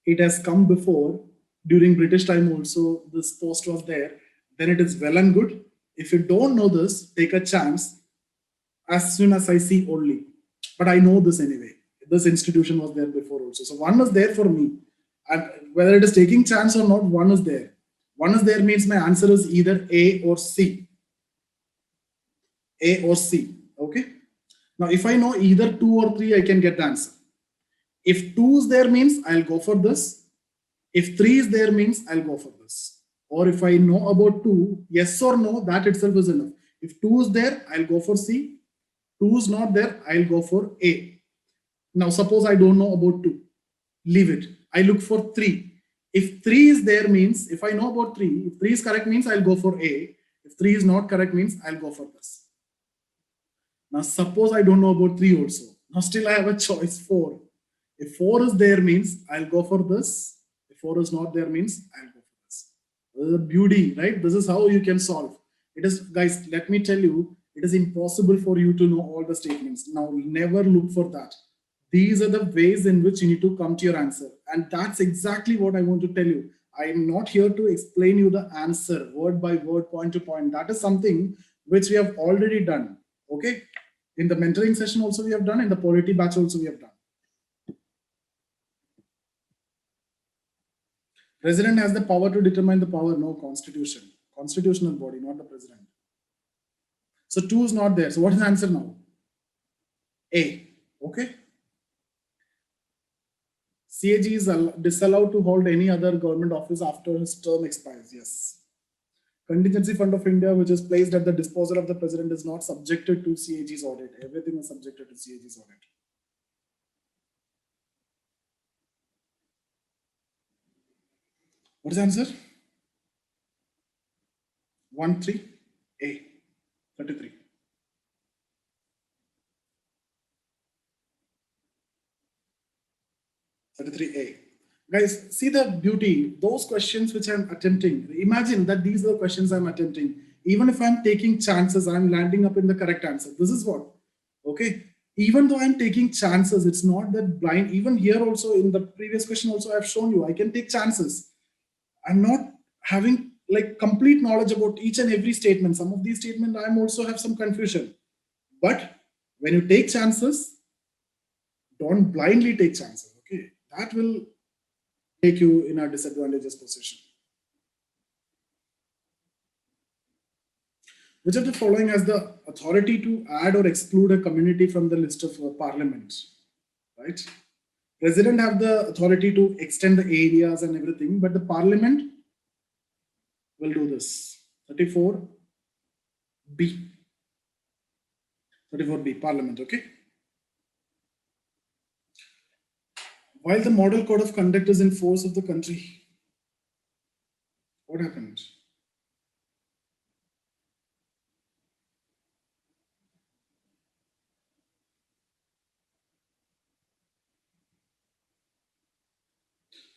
it has come before, during British time also, this post was there, then it is well and good. If you don't know this, take a chance as soon as I see only. But I know this anyway. This institution was there before also. So 1 is there for me. And whether it is taking chance or not, 1 is there. 1 is there means my answer is either A or C. A or C. Okay. Now, if I know either 2 or 3, I can get the answer. If 2 is there means I'll go for this. If 3 is there means I'll go for this. Or if I know about 2, yes or no, that itself is enough. If 2 is there, I'll go for C. 2 is not there, I'll go for A. Now, suppose I don't know about 2. Leave it. I look for 3. If 3 is there means, if I know about 3, if 3 is correct means I'll go for A. If 3 is not correct means I'll go for this. Now, suppose I don't know about 3 also. Now, still I have a choice 4. If 4 is there means I'll go for this. If 4 is not there means I'll go for this. This is the beauty, right? This is how you can solve. It is, guys, let me tell you, it is impossible for you to know all the statements. Now, never look for that. These are the ways in which you need to come to your answer. And that's exactly what I want to tell you. I am not here to explain you the answer word by word, point to point. That is something which we have already done. Okay. In the mentoring session also we have done. In the polity batch also we have done. President has the power to determine the power. No, constitution. Constitutional body, not the president. So 2 is not there. So what is the answer now? A. Okay. CAG is disallowed to hold any other government office after his term expires. Yes. Contingency Fund of India, which is placed at the disposal of the president, is not subjected to CAG's audit. Everything is subjected to CAG's audit. What is the answer? 13A. 33. A. Guys, see the beauty. Those questions which I'm attempting, imagine that these are the questions I'm attempting. Even if I'm taking chances, I'm landing up in the correct answer. This is what, okay? Even though I'm taking chances, it's not that blind. Even here also, in the previous question also, I've shown you, I can take chances. I'm not having like complete knowledge about each and every statement. Some of these statements, I also have some confusion. But when you take chances, don't blindly take chances. That will take you in a disadvantageous position. Which of the following has the authority to add or exclude a community from the list of parliament? Right? President have the authority to extend the areas and everything, but the parliament We'll do this. 34B. 34B, Parliament, okay? While the model code of conduct is in force of the country, what happened?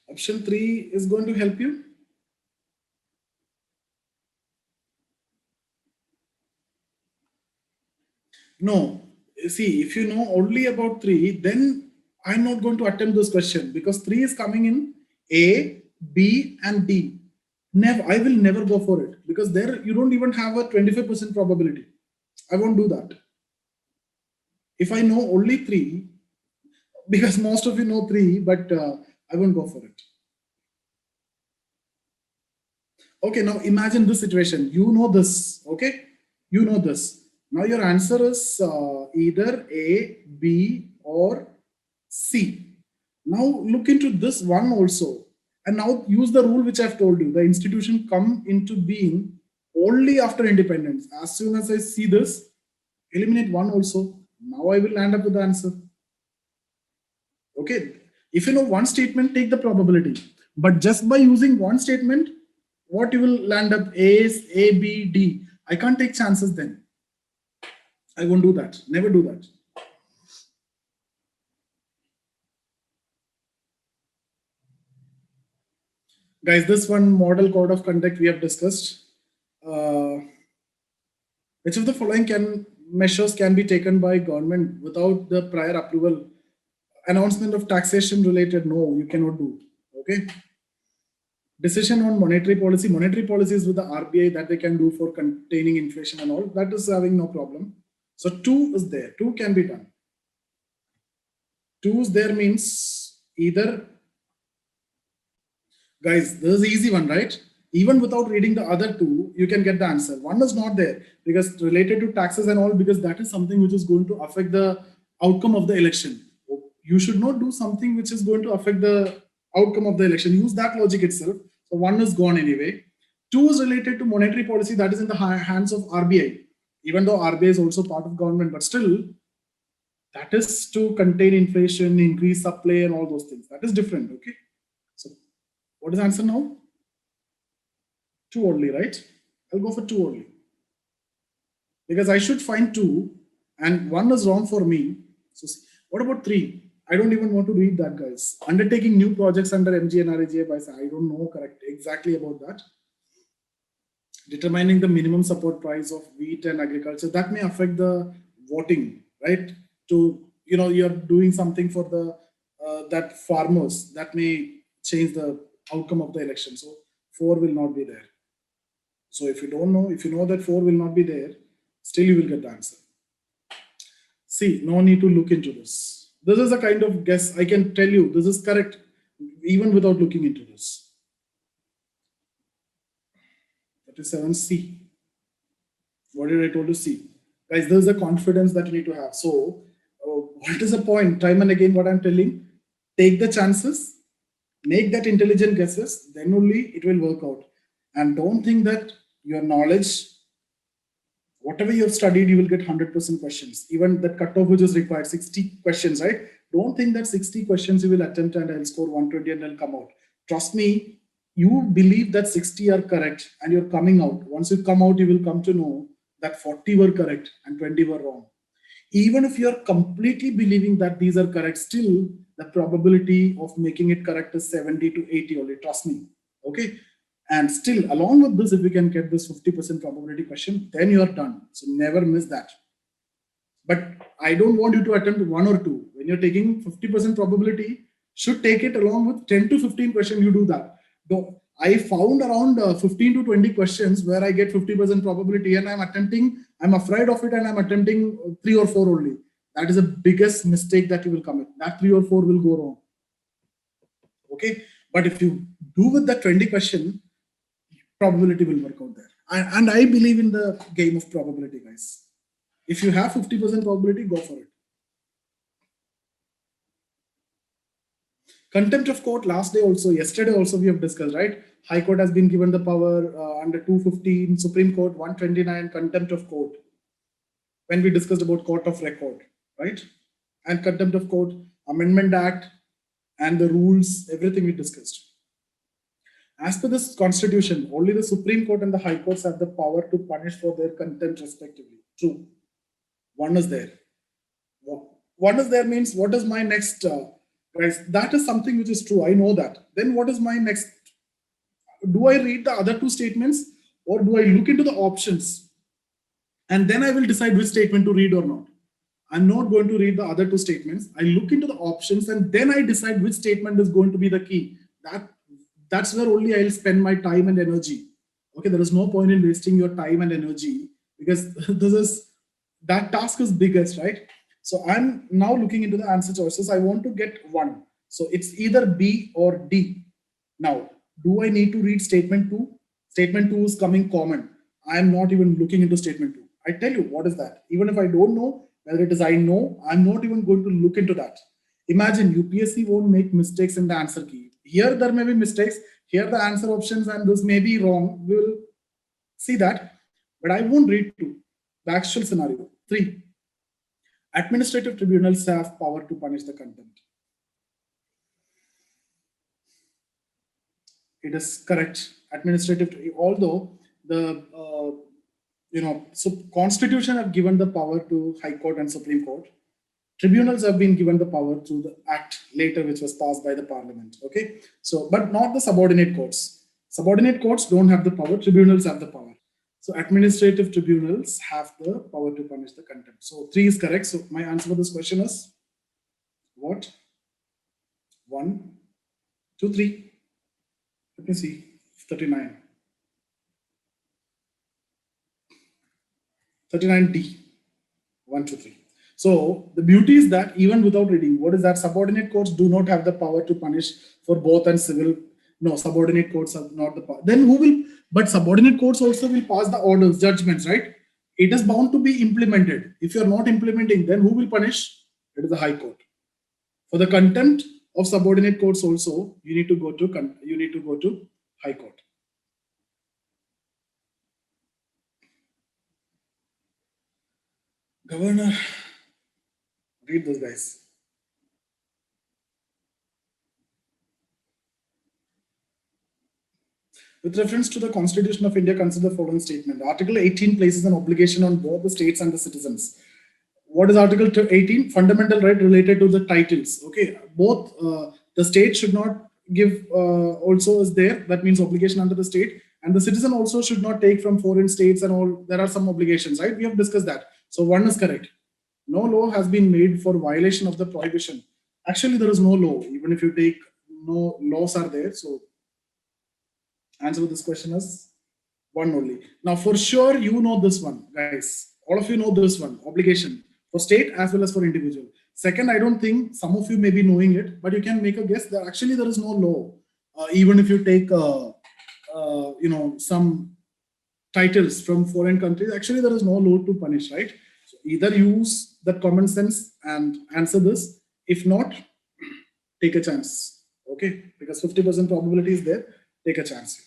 Option 3 is going to help you. No, see, if you know only about 3, then I'm not going to attempt this question because 3 is coming in A, B, and D. Never, I will never go for it because there you don't even have a 25% probability. I won't do that. If I know only 3, because most of you know 3, but I won't go for it. Okay, now imagine this situation. You know this, okay? You know this. Now your answer is either A, B, or C. Now look into this one also. And now use the rule which I've told you. The institution come into being only after independence. As soon as I see this, eliminate one also. Now I will land up with the answer. Okay. If you know one statement, take the probability. But just by using one statement, what you will land up is A, B, D. I can't take chances then. I won't do that. Never do that. Guys, this one model code of conduct we have discussed. Which of the following measures can be taken by government without the prior approval? Announcement of taxation related, no, you cannot do. Okay. Decision on monetary policy. Monetary policy is with the RBI that they can do for containing inflation and all. That is having no problem. So 2 is there. 2 can be done. 2 is there means either, guys, this is the easy one, right? Even without reading the other 2, you can get the answer. 1 is not there because related to taxes and all, because that is something which is going to affect the outcome of the election. You should not do something which is going to affect the outcome of the election. Use that logic itself. So 1 is gone anyway. 2 is related to monetary policy, that is in the hands of RBI. Even though RBI is also part of government, but still, that is to contain inflation, increase supply, and all those things. That is different. Okay. So what is the answer now? 2 only, right? I'll go for 2 only. Because I should find 2 and 1 is wrong for me. So what about 3? I don't even want to read that, guys. Undertaking new projects under MGNREGA by, I don't know correct exactly about that. Determining the minimum support price of wheat and agriculture, that may affect the voting, right? To, you know, you're doing something for the that farmers, that may change the outcome of the election. So 4 will not be there. So if you don't know, if you know that 4 will not be there, still you will get the answer. See, no need to look into this. This is a kind of guess. I can tell you this is correct even without looking into this. 37C. What did I told you? C. Guys, there's a confidence that you need to have. So what is the point? Time and again, what I'm telling, take the chances, make that intelligent guesses, then only it will work out. And don't think that your knowledge, whatever you have studied, you will get 100% questions. Even the cutoff which is required, 60 questions, right? Don't think that 60 questions you will attempt and I'll score 120 and I'll come out. Trust me, you believe that 60 are correct and you're coming out. Once you come out, you will come to know that 40 were correct and 20 were wrong. Even if you're completely believing that these are correct, still the probability of making it correct is 70 to 80 only. Trust me. Okay. And still, along with this, if we can get this 50% probability question, then you are done. So never miss that. But I don't want you to attempt 1 or 2. When you're taking 50% probability, should take it along with 10 to 15 questions. You do that. I found around 15 to 20 questions where I get 50% probability and I'm afraid of it and I'm attempting 3 or 4 only. That is the biggest mistake that you will commit. That 3 or 4 will go wrong. Okay. But if you do with that 20 question, probability will work out there. And I believe in the game of probability, guys. If you have 50% probability, go for it. Contempt of court, last day also, yesterday also we have discussed, right? High Court has been given the power under 215, Supreme Court 129, contempt of court. When we discussed about court of record, right? And contempt of court, Amendment Act, and the rules, everything we discussed. As per this constitution, only the Supreme Court and the High Courts have the power to punish for their contempt respectively. True. One is there. One is there means what is my next, guys? That is something which is true. I know that. Then what is my next? Do I read the other two statements or do I look into the options? And then I will decide which statement to read or not. I'm not going to read the other two statements. I look into the options and then I decide which statement is going to be the key. That's where only I'll spend my time and energy. Okay, there is no point in wasting your time and energy because that task is biggest, right? So I'm now looking into the answer choices. I want to get one. So it's either B or D. Now, do I need to read statement 2? Statement 2 is coming common. I am not even looking into statement 2. I tell you, what is that? Even if I don't know whether it is I know, I'm not even going to look into that. Imagine UPSC won't make mistakes in the answer key. Here there may be mistakes. Here the answer options and this may be wrong. We will see that. But I won't read 2. The actual scenario. 3. Administrative tribunals have power to punish the contempt. It is correct. Administrative, although the so Constitution have given the power to High Court and Supreme Court. Tribunals have been given the power through the act later, which was passed by the Parliament. Okay, so but not the subordinate courts. Subordinate courts don't have the power. Tribunals have the power. So administrative tribunals have the power to punish the contempt. So 3 is correct. So my answer for this question is what? 1, 2, 3. Let me see. 39. 39D. 1, 2, 3. So the beauty is that even without reading, what is that? Subordinate courts do not have the power to punish for both and civil. No, subordinate courts have not the power. Then who will? But subordinate courts also will pass the orders, judgments, right? It is bound to be implemented. If you are not implementing, then who will punish? It is the High Court. For the contempt of subordinate courts also, you need to go to High Court. Governor, read those guys. With reference to the Constitution of India, consider the following statement. Article 18 places an obligation on both the states and the citizens. What is Article 18? Fundamental right related to the titles. Okay, both the state should not give also is there. That means obligation under the state, and the citizen also should not take from foreign states and all. There are some obligations, right? We have discussed that. So 1 is correct. No law has been made for violation of the prohibition. Actually, there is no law. Even if you take, no laws are there. So answer to this question is 1 only. Now, for sure, you know this one, guys. All of you know this one, obligation for state as well as for individual. Second, I don't think some of you may be knowing it, but you can make a guess that actually there is no law. Even if you take, some titles from foreign countries, actually there is no law to punish, right? So either use that common sense and answer this. If not, take a chance. Okay, because 50% probability is there. Take a chance.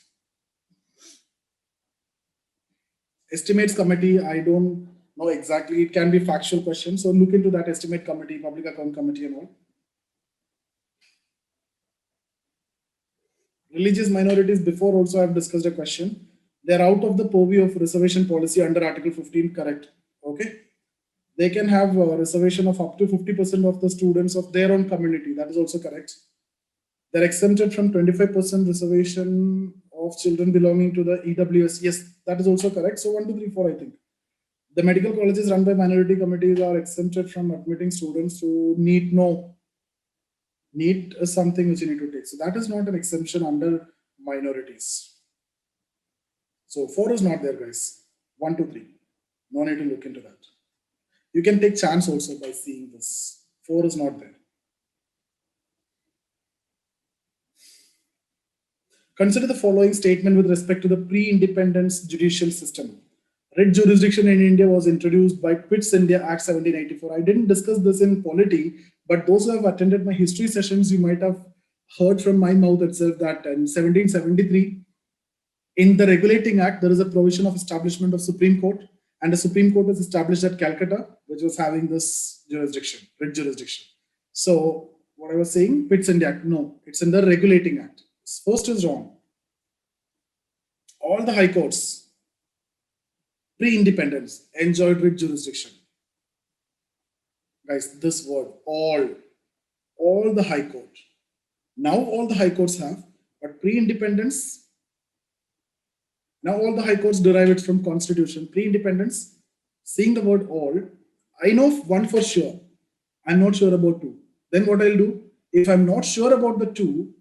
Estimates committee, I don't know exactly. It can be factual questions. So look into that estimate committee, public account committee and all. Religious minorities, before also I've discussed a question. They're out of the purview of reservation policy under Article 15, correct? Okay. They can have a reservation of up to 50% of the students of their own community. That is also correct. They're exempted from 25% reservation of children belonging to the EWS. Yes, that is also correct. So 1, 2, 3, 4, I think. The medical colleges run by minority committees are exempted from admitting students to NEET. No. NEET is something which you need to take. So that is not an exemption under minorities. So 4 is not there, guys. 1, 2, 3. No need to look into that. You can take chance also by seeing this. 4 is not there. Consider the following statement with respect to the pre-independence judicial system. Writ jurisdiction in India was introduced by Quits India Act 1784. I didn't discuss this in polity, but those who have attended my history sessions, you might have heard from my mouth itself that in 1773, In the Regulating Act, there is a provision of establishment of Supreme Court, and the Supreme Court is established at Calcutta, which was having this jurisdiction, writ jurisdiction. So what I was saying, fits in the Act. No, it's in the Regulating Act. First is wrong. All the high courts, pre-independence, enjoyed writ jurisdiction. Guys, this word, all the high court. Now all the high courts have, but pre-independence, now all the high courts derive it from constitution. Pre-independence, seeing the word all, I know one for sure. I'm not sure about two. Then what I'll do, if I'm not sure about the two,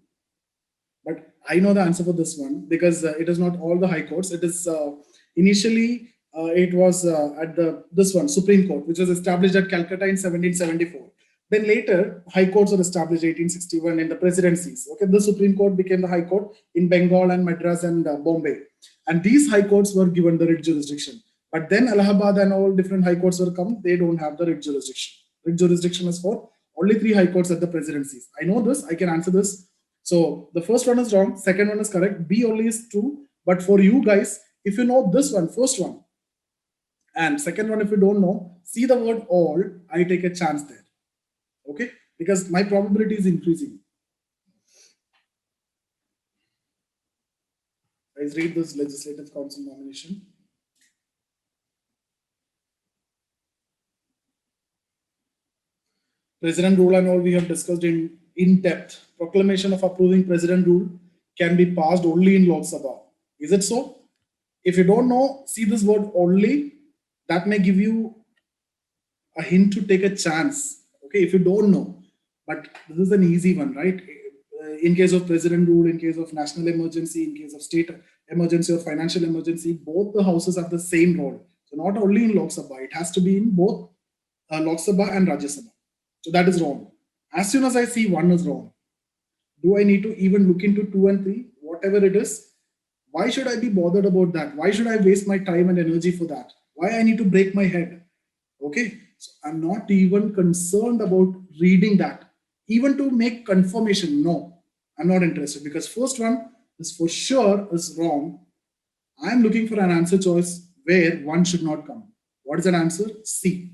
but I know the answer for this one, because it is not all the high courts. It is initially, it was at this one, Supreme Court, which was established at Calcutta in 1774. Then later, high courts were established 1861 in the presidencies. Okay, the Supreme Court became the high court in Bengal and Madras and Bombay. And these high courts were given the writ jurisdiction. But then Allahabad and all different high courts were come, they don't have the writ jurisdiction. Writ jurisdiction is for only 3 high courts at the presidencies. I know this, I can answer this. So the first one is wrong, second one is correct, B only is true. But for you guys, if you know this one, first one, and second one, if you don't know, see the word all, I take a chance there. Okay, because my probability is increasing. Guys, read this Legislative Council nomination. President rule and all we have discussed in depth. Proclamation of approving president rule can be passed only in Lok Sabha. Is it so? If you don't know, see this word only. That may give you a hint to take a chance. Okay, if you don't know, but this is an easy one, right? In case of president rule, in case of national emergency, in case of state emergency or financial emergency, both the houses have the same role. So not only in Lok Sabha, it has to be in both Lok Sabha and Rajya Sabha. So that is wrong. As soon as I see one is wrong, do I need to even look into 2 and 3, whatever it is? Why should I be bothered about that? Why should I waste my time and energy for that? Why I need to break my head? Okay, so I'm not even concerned about reading that. Even to make confirmation, no, I'm not interested, because first one is for sure is wrong. I'm looking for an answer choice where one should not come. What is an answer? C.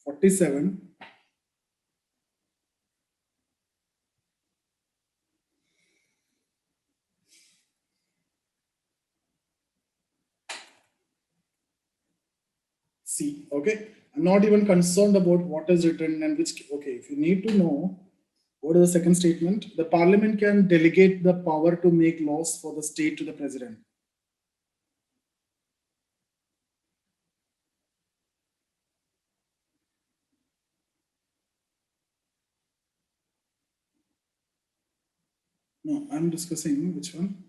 47. C. Okay, I'm not even concerned about what is written and which. Okay, if you need to know, what is the second statement? The parliament can delegate the power to make laws for the state to the president. No, I'm discussing which one.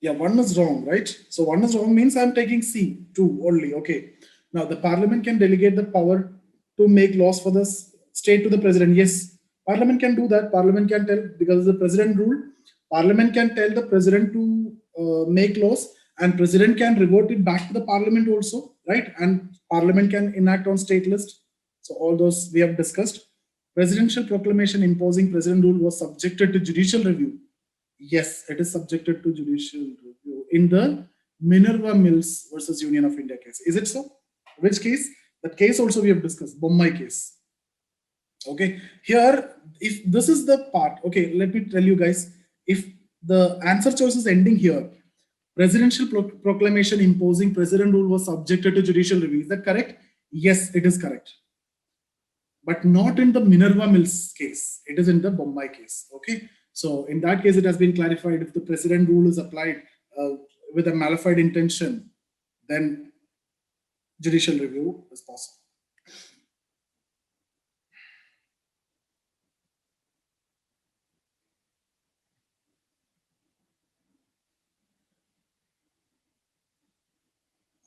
Yeah, one is wrong, right? So one is wrong means I'm taking C, 2 only. Okay. Now the parliament can delegate the power to make laws for the state to the president. Yes, parliament can do that. Parliament can tell, because the president rule, parliament can tell the president to make laws, and president can revert it back to the parliament also, right? And parliament can enact on state list. So all those we have discussed. Presidential proclamation imposing president rule was subjected to judicial review. Yes, it is subjected to judicial review in the Minerva Mills versus Union of India case. Is it so? Which case? That case also we have discussed, Bommai case. Okay, here, if this is the part, okay, let me tell you guys, if the answer choice is ending here, presidential proclamation imposing president rule was subjected to judicial review. Is that correct? Yes, it is correct. But not in the Minerva Mills case. It is in the Bommai case. Okay. So in that case, it has been clarified if the president rule is applied with a malified intention, then judicial review is possible.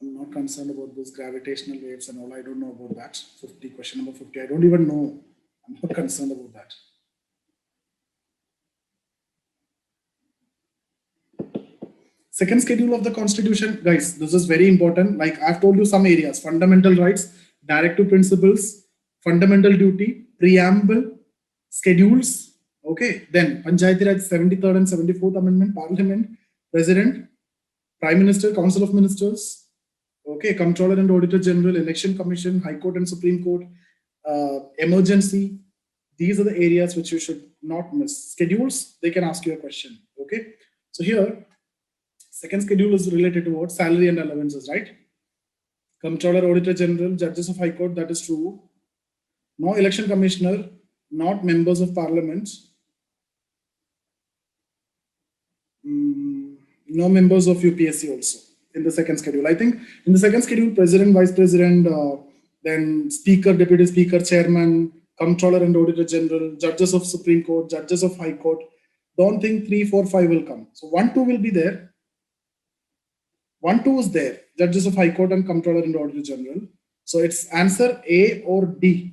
I'm not concerned about those gravitational waves and all. I don't know about that. 50, question number 50. I don't even know. I'm not concerned about that. Second schedule of the constitution, guys, this is very important. Like I've told you some areas: fundamental rights, directive principles, fundamental duty, preamble, schedules, Okay, then Panchayati Raj 73rd and 74th Amendment, Parliament, President, Prime Minister, Council of Ministers, okay, Comptroller and Auditor General, Election Commission, High Court and Supreme Court, emergency. These are the areas which you should not miss. Schedules, they can ask you a question. Okay, so here, second schedule is related to what? Salary and allowances, right? Comptroller, Auditor General, Judges of High Court, that is true. No election commissioner, not members of parliament, no members of UPSC also in the second schedule. I think in the second schedule, President, Vice President, then Speaker, Deputy Speaker, Chairman, Comptroller and Auditor General, Judges of Supreme Court, Judges of High Court. Don't think 3, 4, 5 will come. So 1, 2 will be there. 1, 2 is there. Judges of High Court and Comptroller and Auditor General. So it's answer A or D.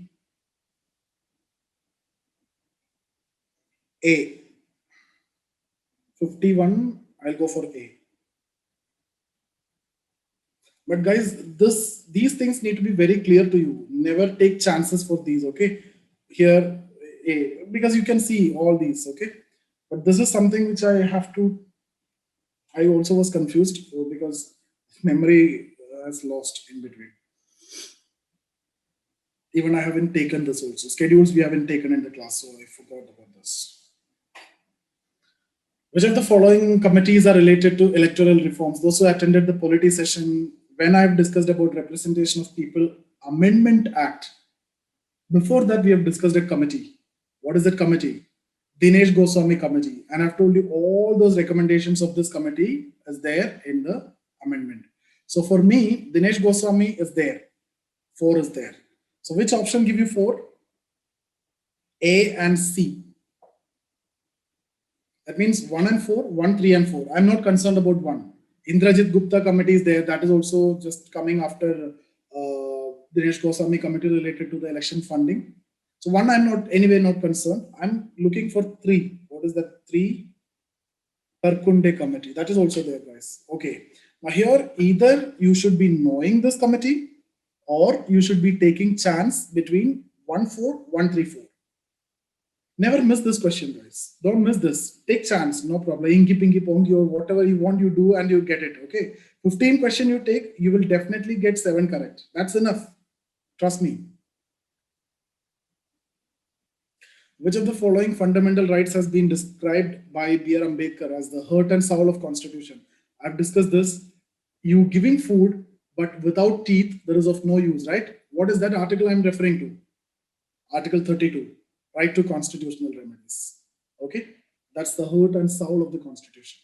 A. 51, I'll go for A. But guys, these things need to be very clear to you. Never take chances for these, okay? Here, A, because you can see all these, okay? But this is something which I have to, I also was confused because memory has lost in between. Even I haven't taken this also. Schedules we haven't taken in the class, so I forgot about this. Which of the following committees are related to electoral reforms? Those who attended the polity session, when I've discussed about Representation of People Amendment Act, before that we have discussed a committee. What is that committee? Dinesh Goswami committee. And I've told you all those recommendations of this committee is there in the amendment. So for me, Dinesh Goswami is there. 4 is there. So which option give you 4? A and C. That means 1 and 4, 1, 3 and 4. I'm not concerned about 1. Indrajit Gupta committee is there. That is also just coming after Dinesh Goswami committee related to the election funding. So 1, I'm not anyway not concerned. I'm looking for 3. What is that? 3? Tarkunde committee. That is also there, guys. Okay. Now here, either you should be knowing this committee or you should be taking chance between 1, 4, 1, 3, 4. Never miss this question, guys. Don't miss this. Take chance, no problem. Inky, pinky, ponky, or whatever you want, you do and you get it. Okay. 15 question you take, you will definitely get 7 correct. That's enough. Trust me. Which of the following fundamental rights has been described by B.R. Ambedkar as the heart and soul of Constitution? I've discussed this. You giving food, but without teeth, there is of no use, right? What is that article I'm referring to? Article 32. Right to constitutional remedies. Okay, that's the heart and soul of the Constitution.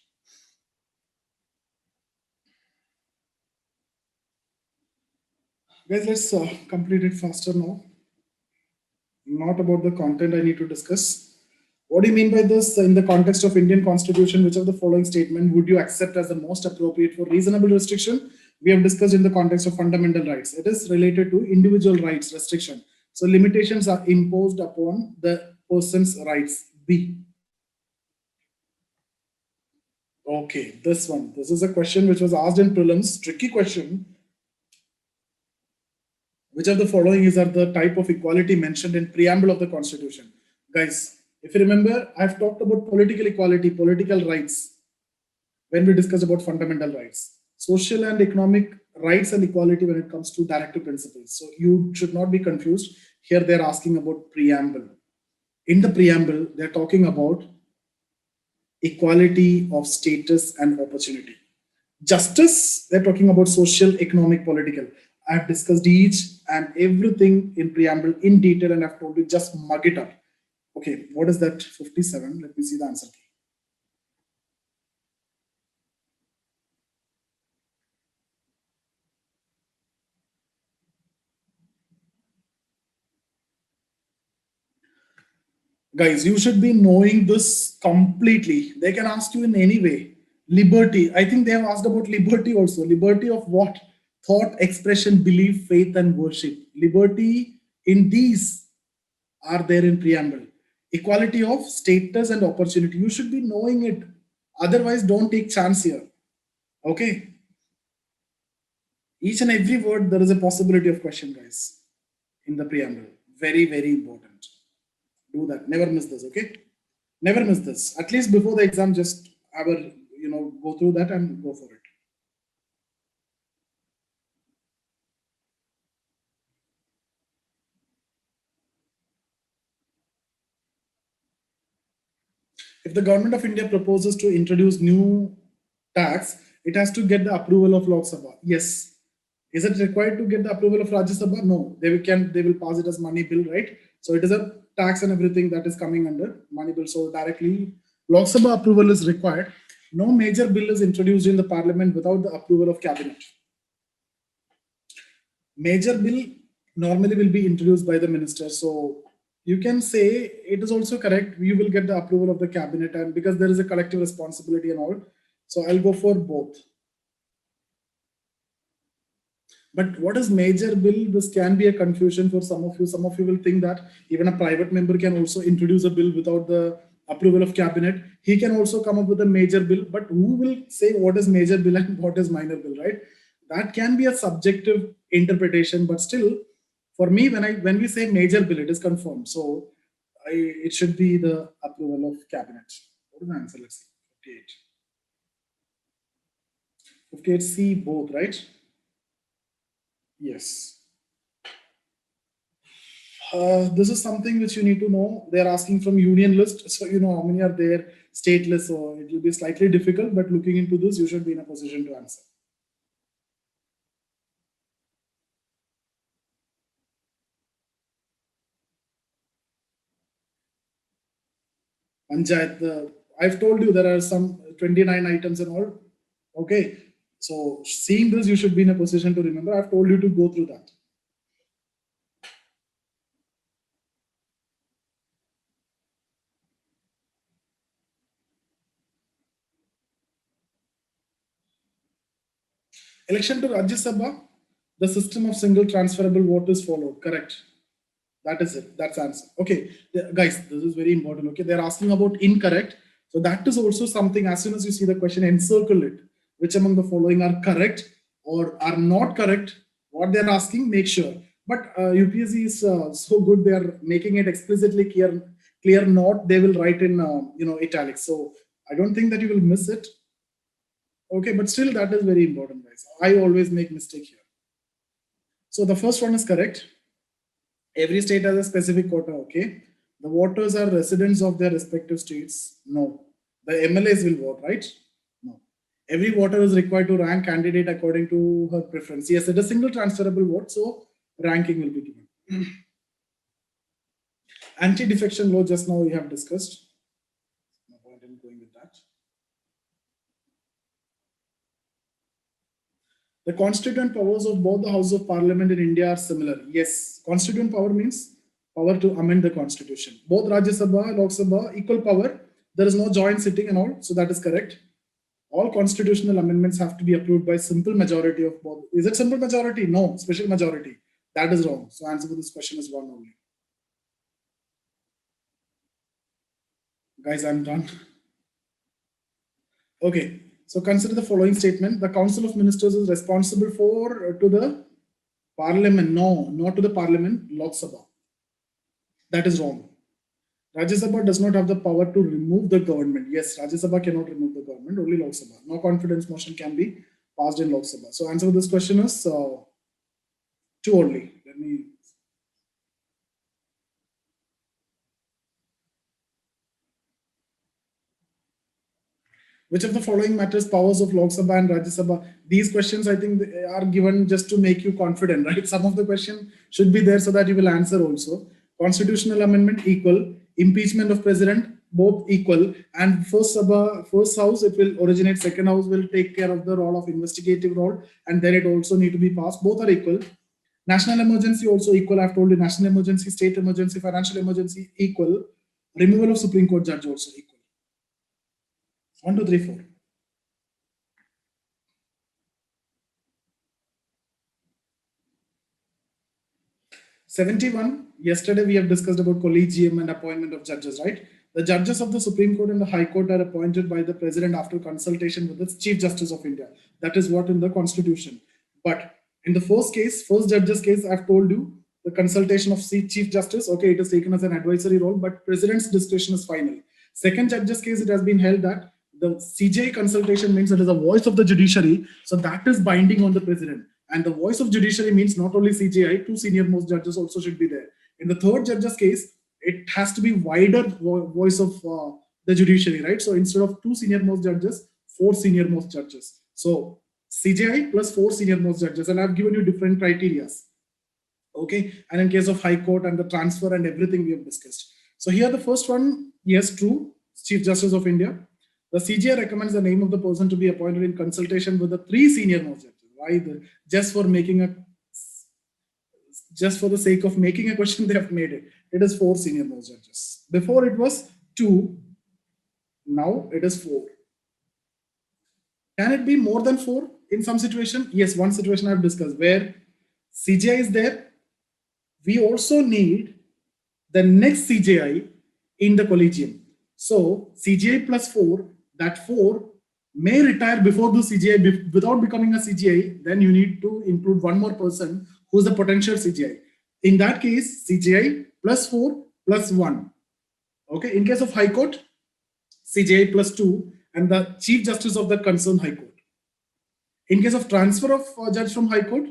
Guys, let's complete it faster now. Not about the content I need to discuss. What do you mean by this? In the context of Indian Constitution, which of the following statement would you accept as the most appropriate for reasonable restriction? We have discussed in the context of fundamental rights. It is related to individual rights restriction. So limitations are imposed upon the person's rights. B. Okay, this one. This is a question which was asked in prelims. Tricky question. Which of the following is are the type of equality mentioned in preamble of the Constitution? Guys, if you remember, I've talked about political equality, political rights when we discussed about fundamental rights. Social and economic rights and equality when it comes to directive principles. So you should not be confused. Here they're asking about preamble. In the preamble, they're talking about equality of status and opportunity. Justice, they're talking about social, economic, political. I've discussed each and everything in preamble in detail and I've told you just mug it up. Okay, what is that? 57. Let me see the answer key. Guys, you should be knowing this completely. They can ask you in any way. Liberty. I think they have asked about liberty also. Liberty of what? Thought, expression, belief, faith, and worship. Liberty in these are there in preamble. Equality of status and opportunity. You should be knowing it. Otherwise, don't take chance here. Okay. Each and every word, there is a possibility of question, guys, in the preamble. Very, very important. Do that. Never miss this, okay? Never miss this. At least before the exam, just have a, go through that and go for it. If the government of India proposes to introduce new tax, it has to get the approval of Lok Sabha. Yes. Is it required to get the approval of Rajya Sabha? No. They will pass it as money bill, right? So it is a tax and everything that is coming under money bill. So directly Lok Sabha approval is required. No major bill is introduced in the parliament without the approval of cabinet. Major bill normally will be introduced by the minister. So you can say it is also correct. You will get the approval of the cabinet, and because there is a collective responsibility and all. So I'll go for both. But what is major bill? This can be a confusion for some of you. Some of you will think that even a private member can also introduce a bill without the approval of cabinet. He can also come up with a major bill, but who will say what is major bill and what is minor bill, right? That can be a subjective interpretation, but still, for me, when we say major bill, it is confirmed. So it should be the approval of cabinet. What is the answer? Let's see. 58. 58C both, right? Yes. This is something which you need to know. They are asking from union list, so you know how many are there, state list, so it will be slightly difficult, but looking into this, you should be in a position to answer. Panchayat, I've told you there are some 29 items and all. Okay, so seeing this, you should be in a position to remember. I've told you to go through that. Election to Rajya Sabha, the system of single transferable vote is followed. Correct. That is it. That's answer. Okay, guys, this is very important. Okay, they're asking about incorrect. So that is also something. As soon as you see the question, encircle it. Which among the following are correct or are not correct? What they're asking, make sure. But UPSC is so good; they are making it explicitly clear. Clear not. They will write in italics. So I don't think that you will miss it. Okay, but still that is very important, guys. I always make mistake here. So the first one is correct. Every state has a specific quota, okay? The voters are residents of their respective states. No. The MLAs will vote, right? No. Every voter is required to rank candidate according to her preference. Yes, it is single transferable vote, so ranking will be given. Anti-defection law, just now we have discussed. No point in going with that. The constituent powers of both the Houses of Parliament in India are similar. Yes, constituent power means power to amend the constitution. Both Rajya Sabha, Lok Sabha, equal power. There is no joint sitting and all, so that is correct. All constitutional amendments have to be approved by simple majority of both. Is it simple majority? No, special majority. That is wrong. So answer to this question is one only. Guys, I'm done. Okay. So consider the following statement. The Council of Ministers is responsible for to the Parliament. No, not to the Parliament, Lok Sabha. That is wrong. Rajya Sabha does not have the power to remove the government. Yes, Rajya Sabha cannot remove the government, only Lok Sabha. No confidence motion can be passed in Lok Sabha. So answer to this question is 2 only. Let me. Which of the following matters powers of Lok Sabha and Rajya Sabha? These questions, I think, are given just to make you confident, right? Some of the question should be there so that you will answer also. Constitutional amendment equal, impeachment of president both equal, and first Sabha, first house it will originate, second house will take care of the role of investigative role, and then it also need to be passed. Both are equal. National emergency also equal. I've told you national emergency, state emergency, financial emergency equal. Removal of Supreme Court judge also equal. 1, 2, 3, 4. '71. Yesterday we have discussed about collegium and appointment of judges, right? The judges of the Supreme Court and the High Court are appointed by the President after consultation with the Chief Justice of India. That is what in the Constitution. But in the first case, first judge's case, I've told you the consultation of Chief Justice. Okay, it is taken as an advisory role, but President's discretion is final. Second judge's case, it has been held that the CJI consultation means it is the voice of the judiciary, so that is binding on the president. And the voice of judiciary means not only CJI, two senior most judges also should be there. In the third judge's case, it has to be wider voice of the judiciary, right? So instead of two senior most judges, four senior most judges. So CJI plus four senior most judges, and I've given you different criteria. Okay, and in case of High Court and the transfer and everything we have discussed. So here the first one, yes, true, Chief Justice of India. The CJI recommends the name of the person to be appointed in consultation with the three senior most judges. Why? Just for the sake of making a question, they have made it. It is four senior most judges. Before it was two, now it is four. Can it be more than four in some situation? Yes, one situation I've discussed where CJI is there. We also need the next CJI in the collegium. So CJI plus four, that four may retire before the CJI without becoming a CJI. Then you need to include one more person who's a potential CJI. In that case, CJI plus four plus one. Okay. In case of High Court, CJI plus two and the Chief Justice of the concerned High Court. In case of transfer of a judge from High Court,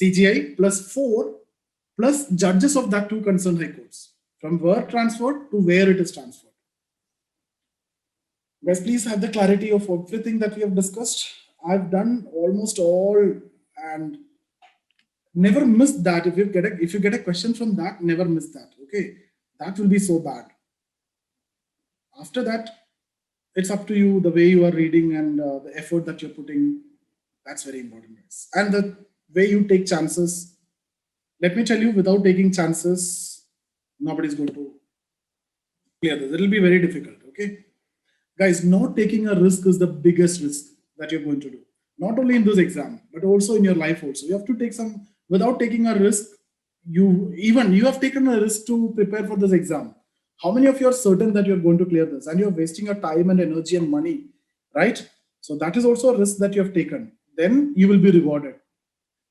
CJI plus four plus judges of that two concerned High Courts, from where transferred to where it is transferred. Guys, please have the clarity of everything that we have discussed. I've done almost all and never miss that. If you get a question from that, never miss that. Okay, that will be so bad. After that, it's up to you, the way you are reading and the effort that you're putting. That's very important, guys. And the way you take chances. Let me tell you, without taking chances, nobody's going to clear this. It'll be very difficult. Okay, guys, not taking a risk is the biggest risk that you're going to do. Not only in this exam, but also in your life also. You have to take some, without taking a risk, you have taken a risk to prepare for this exam. How many of you are certain that you're going to clear this? And you're wasting your time and energy and money, right? So that is also a risk that you have taken. Then you will be rewarded.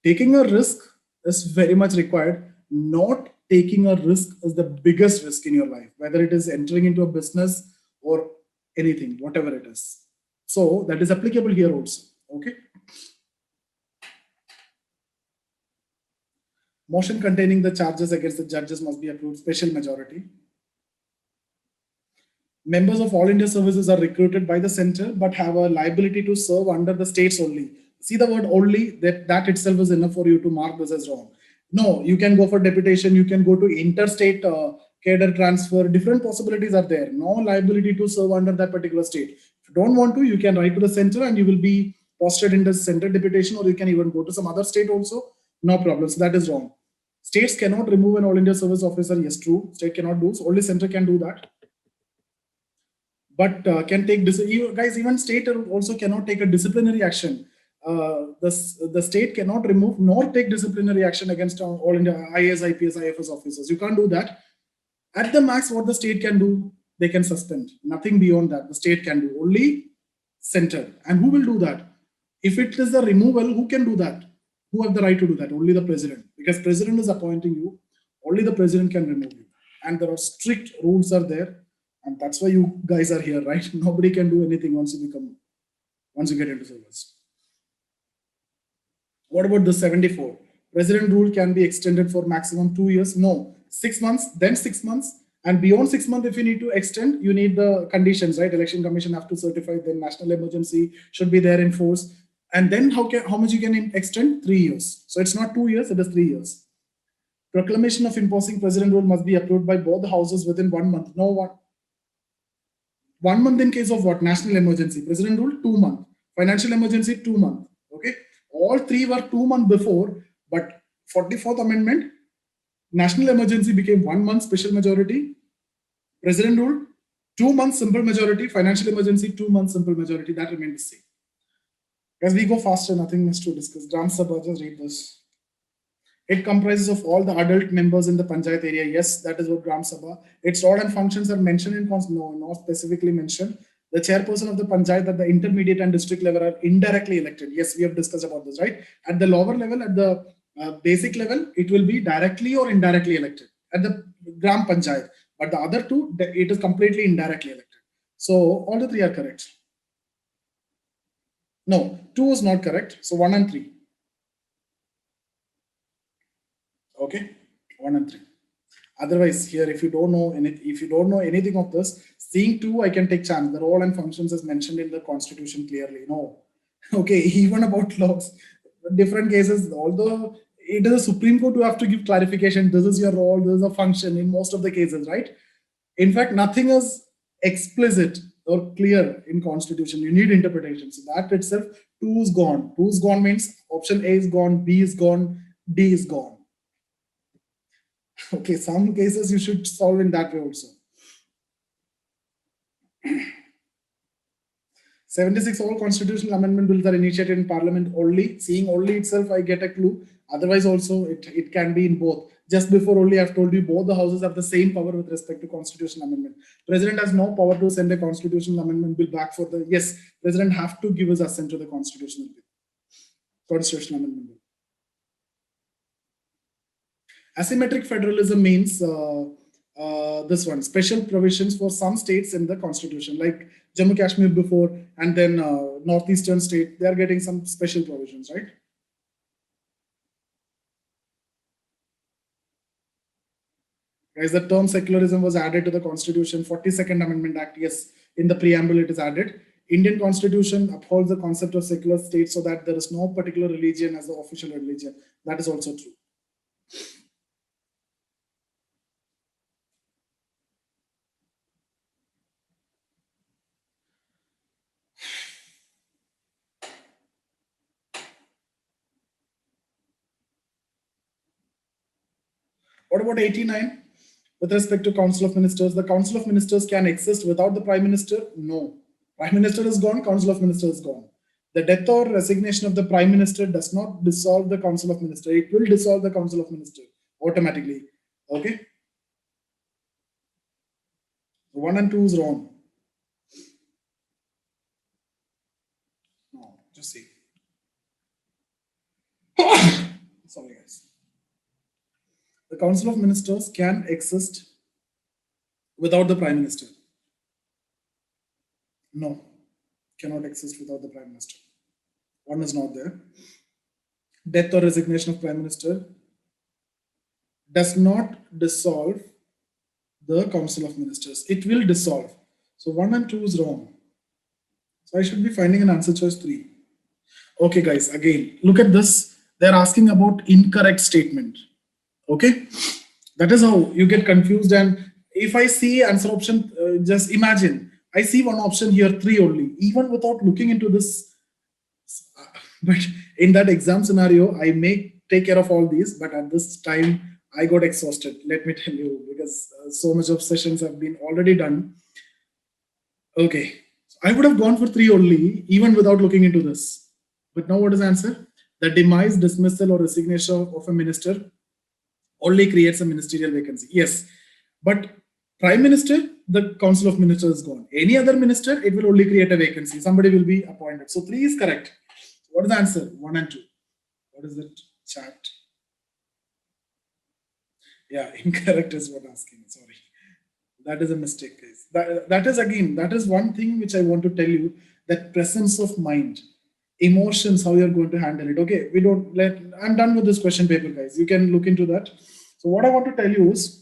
Taking a risk is very much required. Not taking a risk is the biggest risk in your life, whether it is entering into a business or anything, whatever it is. So that is applicable here also. Okay. Motion containing the charges against the judges must be approved special majority. Members of All India services are recruited by the center but have a liability to serve under the states only. See the word only, that itself is enough for you to mark this as wrong. No, you can go for deputation, you can go to interstate cadre transfer, different possibilities are there. No liability to serve under that particular state. If you don't want to, you can write to the center and you will be posted in the center deputation, or you can even go to some other state also. No problem. So that is wrong. States cannot remove an All India service officer. Yes, true. State cannot do. So only center can do that. But can take guys, even state also cannot take a disciplinary action. The state cannot remove nor take disciplinary action against All India IAS, IPS, IFS officers. You can't do that. At the max, what the state can do, they can suspend. Nothing beyond that. The state can do. Only center. And who will do that? If it is the removal, who can do that? Who have the right to do that? Only the president. Because president is appointing you. Only the president can remove you. And there are strict rules are there. And that's why you guys are here, right? Nobody can do anything once you get into service. What about the 74? President rule can be extended for maximum 2 years. No, 6 months, then 6 months. And beyond 6 months, if you need to extend, you need the conditions, right? Election Commission have to certify, then national emergency should be there in force. And then how much you can extend? 3 years. So it's not 2 years, it is 3 years. Proclamation of imposing president rule must be approved by both the houses within 1 month. No one. 1 month in case of what? National emergency. President rule, 2 months. Financial emergency, 2 months. Okay. All three were 2 months before, but 44th Amendment, national emergency became 1 month special majority. President rule, 2 months simple majority. Financial emergency, 2 months simple majority. That remained the same. As we go faster, nothing much to discuss. Gram Sabha, just read this. It comprises of all the adult members in the Panchayat area. Yes, that is what Gram Sabha. Its role and functions are mentioned in Constitution. No, not specifically mentioned. The chairperson of the Panchayat at the intermediate and district level are indirectly elected. Yes, we have discussed about this, right? At the lower level, at the basic level, it will be directly or indirectly elected at the Gram Panchayat. But the other two, it is completely indirectly elected. So all the three are correct. No, 2 is not correct. So 1 and 3. Okay, 1 and 3. Otherwise, here, if you don't know anything of this, seeing 2, I can take chance. The role and functions is mentioned in the constitution clearly. No. Okay, even about laws, different cases, although it is a Supreme Court who have to give clarification, this is your role, this is a function in most of the cases, right? In fact, nothing is explicit or clear in constitution. You need interpretation. So that itself, 2 is gone. 2 is gone means option A is gone, B is gone, D is gone. Okay, some cases you should solve in that way also. 76 all constitutional amendment bills are initiated in parliament only. Seeing only itself, I get a clue. Otherwise also it can be in both. Just before only I've told you both the houses have the same power with respect to constitutional amendment. President has no power to send a constitutional amendment bill back for the, yes, president have to give his assent to the constitutional amendment bill. Asymmetric federalism means this one, special provisions for some states in the constitution, like Jammu Kashmir before, and then northeastern state, they are getting some special provisions, right? Guys, the term secularism was added to the constitution, 42nd Amendment Act, yes, in the preamble it is added. Indian constitution upholds the concept of secular state so that there is no particular religion as the official religion. That is also true. What about 89? With respect to Council of Ministers, the Council of Ministers can exist without the Prime Minister? No. Prime Minister is gone, Council of Ministers is gone. The death or resignation of the Prime Minister does not dissolve the Council of Ministers. It will dissolve the Council of Ministers automatically. Okay? 1 and 2 is wrong. No, just see. Sorry, guys. The Council of Ministers can exist without the Prime Minister. No, cannot exist without the Prime Minister. 1 is not there. Death or resignation of Prime Minister does not dissolve the Council of Ministers. It will dissolve. So 1 and 2 is wrong. So I should be finding an answer choice 3. Okay, guys, again, look at this. They're asking about incorrect statement. Okay, that is how you get confused. And if I see answer option, just imagine I see one option here, 3 only, even without looking into this. But in that exam scenario, I may take care of all these, but at this time I got exhausted, let me tell you, because so much of sessions have been already done. Okay, so I would have gone for 3 only, even without looking into this. But now what is the answer? The demise, dismissal, or resignation of a minister only creates a ministerial vacancy. Yes, but Prime Minister, the Council of Ministers is gone. Any other minister, it will only create a vacancy. Somebody will be appointed. So 3 is correct. What is the answer? 1 and 2. What is that chat? Yeah, incorrect is what I'm asking. Sorry. That is a mistake, guys. That is again, that is one thing which I want to tell you, that presence of mind, emotions, how you're going to handle it. Okay, I'm done with this question paper, guys. You can look into that. So what I want to tell you is,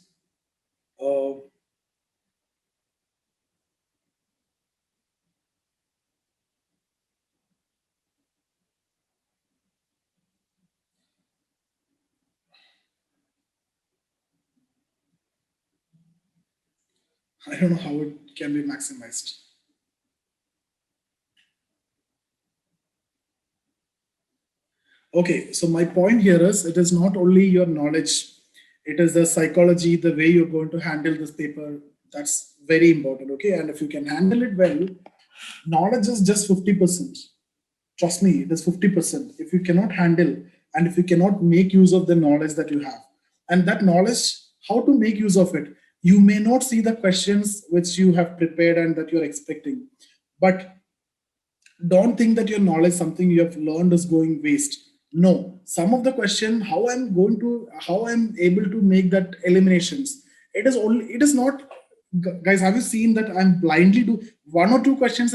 I don't know how it can be maximized. Okay, so my point here is, it is not only your knowledge, it is the psychology, the way you're going to handle this paper. That's very important. Okay, and if you can handle it well, knowledge is just 50%. Trust me, it is 50%. If you cannot handle, and if you cannot make use of the knowledge that you have, and that knowledge, how to make use of it, you may not see the questions which you have prepared and that you're expecting, but don't think that your knowledge, something you have learned, is going waste. No, some of the question, how I'm able to make that eliminations, it is not Guys, have you seen that I'm blindly do one or two questions?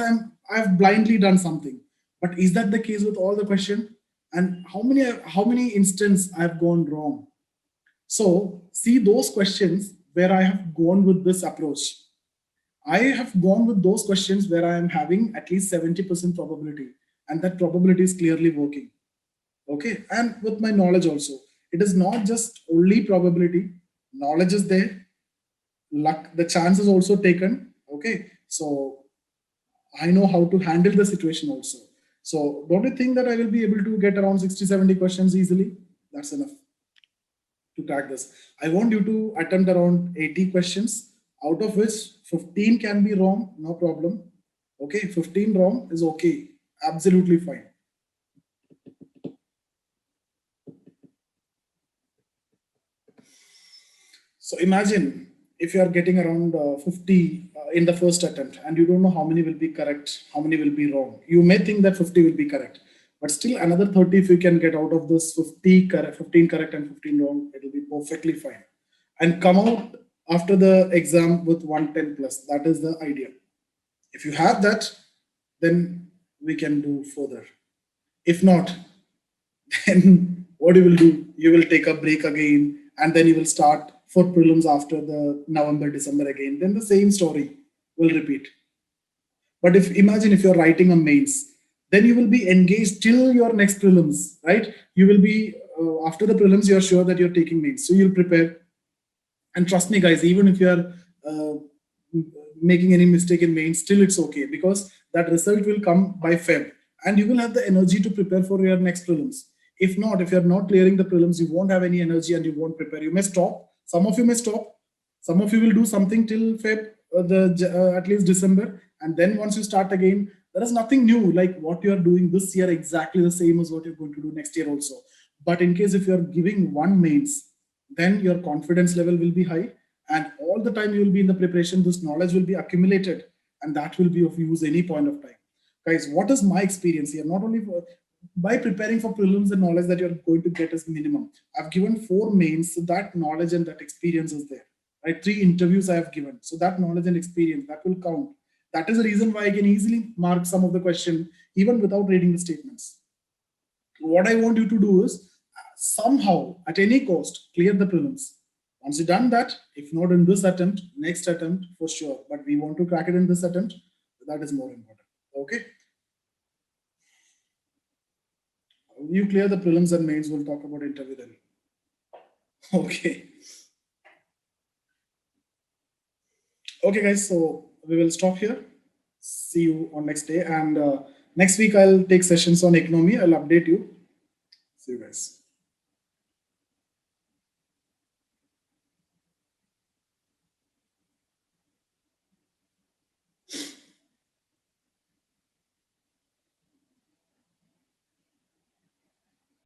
I've blindly done something. But is that the case with all the question? And how many instances I've gone wrong? So see those questions where I have gone with this approach. I have gone with those questions where I am having at least 70% probability, and that probability is clearly working. Okay, and with my knowledge also, it is not just only probability. Knowledge is there, luck, the chance is also taken. Okay, so I know how to handle the situation also. So don't you think that I will be able to get around 60, 70 questions easily? That's enough to crack this. I want you to attempt around 80 questions, out of which 15 can be wrong, no problem. Okay, 15 wrong is okay, absolutely fine. So imagine if you are getting around 50 in the first attempt and you don't know how many will be correct, how many will be wrong. You may think that 50 will be correct, but still another 30 if you can get out of this 50 correct, 15 correct and 15 wrong, it will be perfectly fine. And come out after the exam with 110 plus. That is the idea. If you have that, then we can do further. If not, then what you will do, you will take a break again, and then you will start for prelims after the November, December again. Then the same story will repeat. But if imagine if you're writing a mains, then you will be engaged till your next prelims, right? You will be after the prelims, you're sure that you're taking mains, so you'll prepare. And trust me, guys, even if you are uh, making any mistake in mains, still it's okay, because that result will come by Feb, and you will have the energy to prepare for your next prelims. If not, if you're not clearing the prelims, you won't have any energy and you won't prepare. You may stop. Some of you may stop. Some of you will do something till Feb, at least December, and then once you start again, there is nothing new. Like what you are doing this year, exactly the same as what you're going to do next year also. But in case if you are giving one mains, then your confidence level will be high, and all the time you will be in the preparation, this knowledge will be accumulated, and that will be of use any point of time. Guys, what is my experience here? Not only by preparing for prelims, the knowledge that you're going to get is minimum. I've given 4 mains, so that knowledge and that experience is there, right? 3 interviews I have given, so that knowledge and experience that will count. That is the reason why I can easily mark some of the question even without reading the statements. What I want you to do is somehow, at any cost, clear the prelims. Once you've done that, if not in this attempt, next attempt for sure. But we want to crack it in this attempt. That is more important. Okay. You clear the prelims and mains, we'll talk about interview then. Okay. Okay, guys. So we will stop here. See you on next day. And next week, I'll take sessions on economy. I'll update you. See you guys.